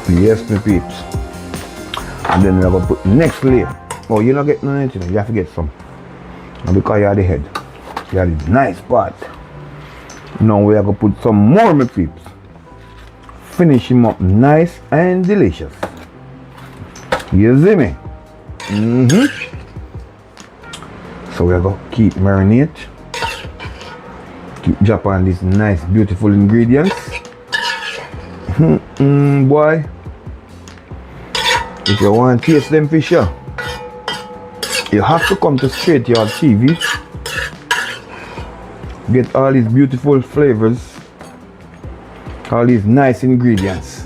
Yes, my peeps. And then we're gonna put next layer. Oh, you're not getting anything, you have to get some. And because you have the head, you have this nice part. Now we are gonna put some more, my peeps. Finish him up nice and delicious. You see me? So we are gonna keep marinate. Keep drop on these nice, beautiful ingredients. Boy. If you want to taste them fish, you have to come to Str8yaad TV. Get all these beautiful flavors, all these nice ingredients.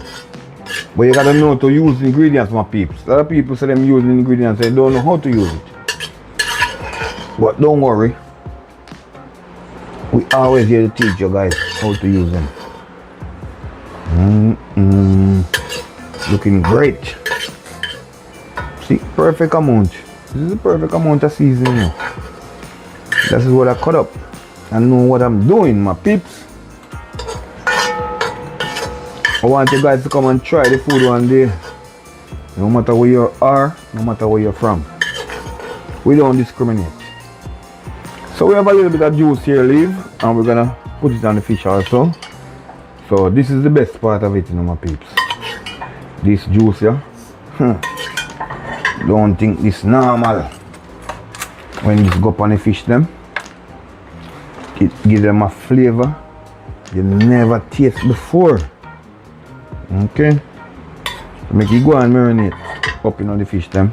But you gotta know to use the ingredients, my peeps. A lot of people say them use the ingredients, they don't know how to use it. But don't worry, we always here to teach you guys how to use them. Looking great. See, perfect amount. This is the perfect amount of seasoning. This is what I cut up. I know what I'm doing, my peeps. I want you guys to come and try the food one day. No matter where you are, no matter where you're from. We don't discriminate. So we have a little bit of juice here, leave, and we're gonna put it on the fish also. So this is the best part of it, you know, my peeps. This juice here. Don't think this normal. When you go up on the fish them, it gives them a flavor you never taste before. Okay? Make it go and marinate up in on the fish them.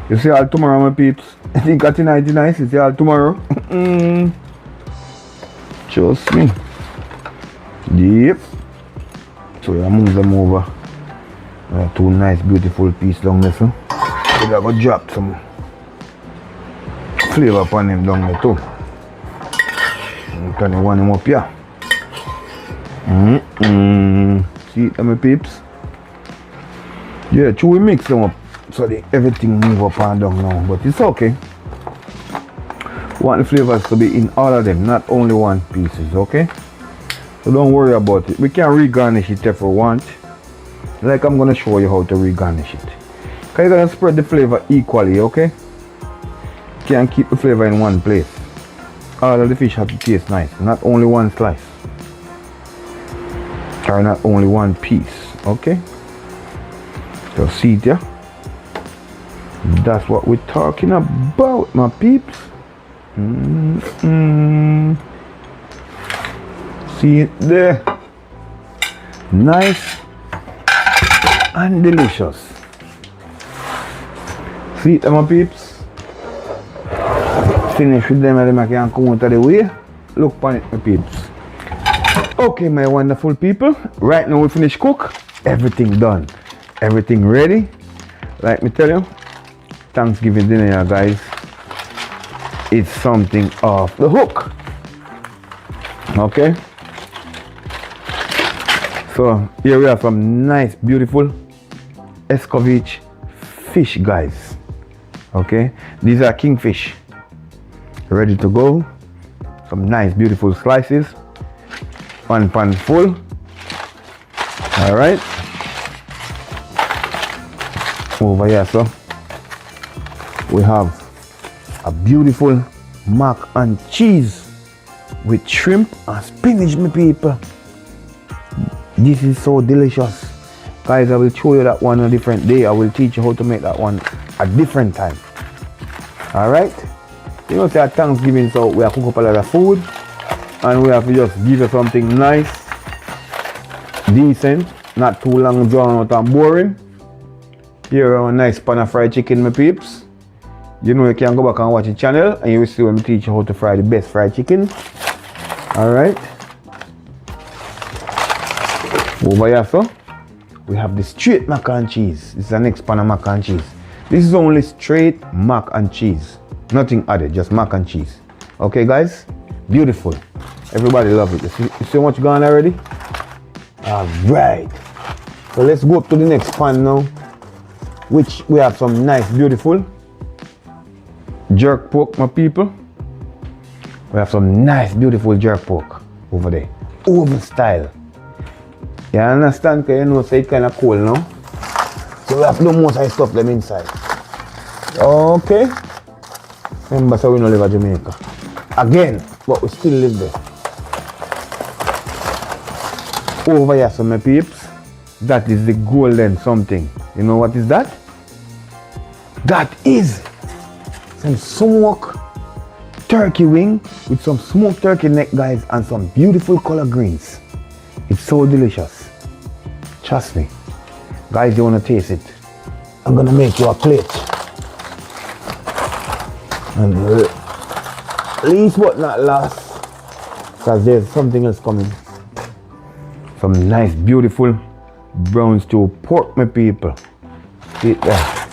You see all tomorrow, my peeps. I think at tonight nice, you see all tomorrow. Trust me. Yep. So I move them over. Two nice beautiful pieces down there. So we're gonna drop some flavor upon them down there too. Can you want them up here? See it, my peeps? Yeah, we mix them up so everything move up and down now, but it's okay. Want the flavors to be in all of them, not only one pieces, okay? So don't worry about it. We can re-garnish it if we want. Like I'm gonna show you how to re-garnish it. Cause you're gonna spread the flavor equally, okay? You can't keep the flavor in one place. All of the fish have to taste nice, not only one slice. Or not only one piece, okay? So see it, yeah? That's what we're talking about, my peeps. See it there? Nice and delicious. See it, my peeps? Finish with them and I can come out of the way. Look upon it, my peeps. Okay, my wonderful people. Right now we finish cook. Everything done. Everything ready. Like me tell you, Thanksgiving dinner, guys, it's something off the hook. Okay? So here we have some nice, beautiful escovitch fish, guys. Okay? These are kingfish. Ready to go. Some nice, beautiful slices. One pan full. Alright. Over here, so we have a beautiful mac and cheese with shrimp and spinach, my people. This is so delicious. Guys, I will show you that one a different day. I will teach you how to make that one a different time. Alright? You know, say at Thanksgiving, so we have to cook up a lot of food. And we have to just give you something nice, decent, not too long drawn out and boring. Here are a nice pan of fried chicken, my peeps. You know, you can go back and watch the channel and you will see when we teach you how to fry the best fried chicken. Alright. Over here, so we have the straight mac and cheese. This is the next pan of mac and cheese. This is only straight mac and cheese. Nothing added, just mac and cheese. Okay, guys? Beautiful. Everybody love it. You see how much gone already? Alright. So let's go up to the next pan now, which we have some nice, beautiful jerk pork, my people. We have some nice, beautiful jerk pork over there. Oven style. You understand? Because you know, say it's kind of cold now. So we have to do most of the stuff them inside. Okay. Remember, so we don't live in Jamaica. Again, but we still live there. Over here, so my peeps, that is the golden something. You know what is that? That is some smoked turkey wing with some smoked turkey neck, guys, and some beautiful color greens. It's so delicious. Trust me. Guys, you want to taste it? I'm going to make you a plate. And least but not last, because there's something else coming. Some nice, beautiful brown stew pork, my people. See it there?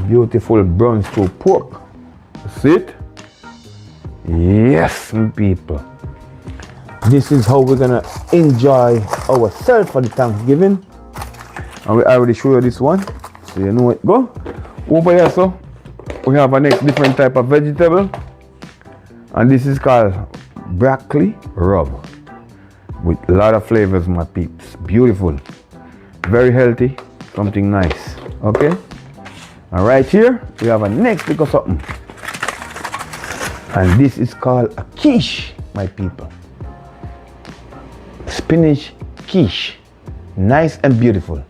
Beautiful brown stew pork. See it? Yes, my people. This is how we're gonna enjoy ourselves for the Thanksgiving. And we already show you this one, so you know it go. Over here, so we have a next different type of vegetable, and this is called broccoli rub with a lot of flavors, my peeps. Beautiful, very healthy, something nice. Okay, and right here we have a next big of something, and this is called a quiche, my people. Spinach quiche, nice and beautiful.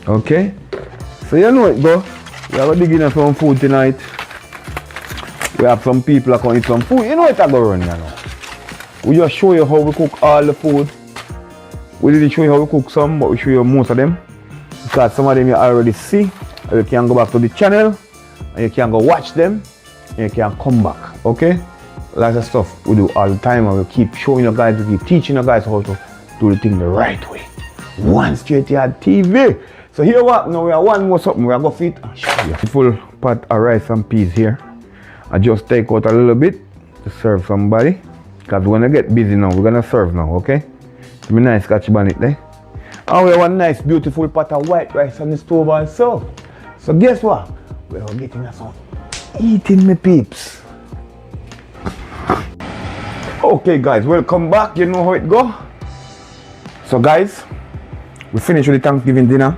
Okay, so you know it go. We are digging at some food tonight. We have some people that can eat some food. You know it I go run, you know. We just show you how we cook all the food. We didn't show you how we cook some, but we show you most of them. Because some of them you already see. You can go back to the channel and you can go watch them and you can come back. Okay? Lots of stuff we do all the time, and we keep showing you guys, we keep teaching you guys how to do the thing the right way. Str8yaad TV. So here what? Now we have one more something. We are going to feed and show you. Full pot of rice and peas here. I just take out a little bit to serve somebody. Because we're going to get busy now. We're going to serve now, okay? Give me a nice catch bonnet there. And we have one nice beautiful pot of white rice on the stove also. So guess what? We are getting some eating, my peeps. Okay guys, welcome back. You know how it go. So guys, we finished with the Thanksgiving dinner.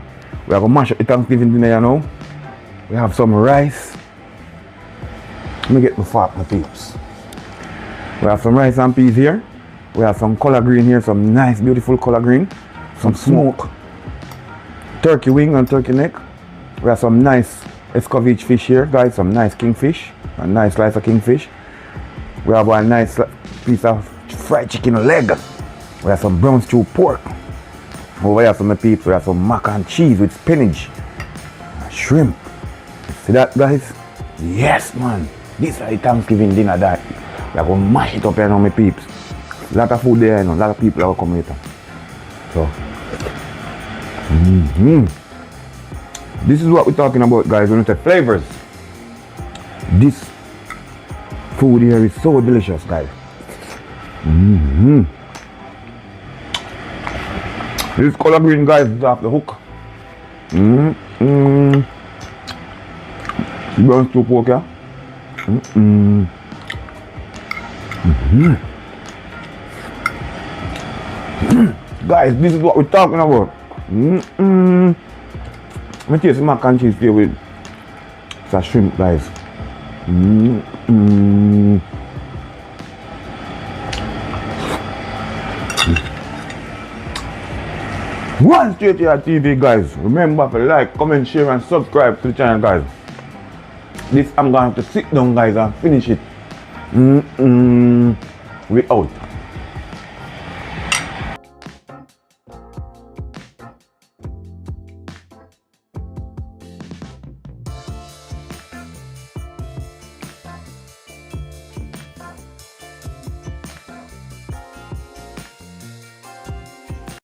We are going to mash up the Thanksgiving dinner, you know. We have some rice. Let me get the fork, my peeps. We have some rice and peas here. We have some collard green here, some nice, beautiful collard green. Some smoked turkey wing and turkey neck. We have some nice escovitch fish here, guys. Some nice kingfish. A nice slice of kingfish. We have a nice piece of fried chicken leg. We have some brown stew pork. Over here, some peeps, we have some mac and cheese with spinach, shrimp. See that, guys? Yes, man. This is the Thanksgiving dinner that we are going to mash it up here now, my peeps. A lot of food there, you know. A lot of people are going to come later. So, this is what we're talking about, guys, when we say flavors. This food here is so delicious, guys. This collard green, guys, is off the hook. Brown stew pork, yeah. Guys, this is what we're talking about. Let me taste the mac and cheese here with some shrimp, guys. One Str8yaad TV, guys. Remember to like, comment, share, and subscribe to the channel, guys. This I'm going to have to sit down, guys, and finish it. We out.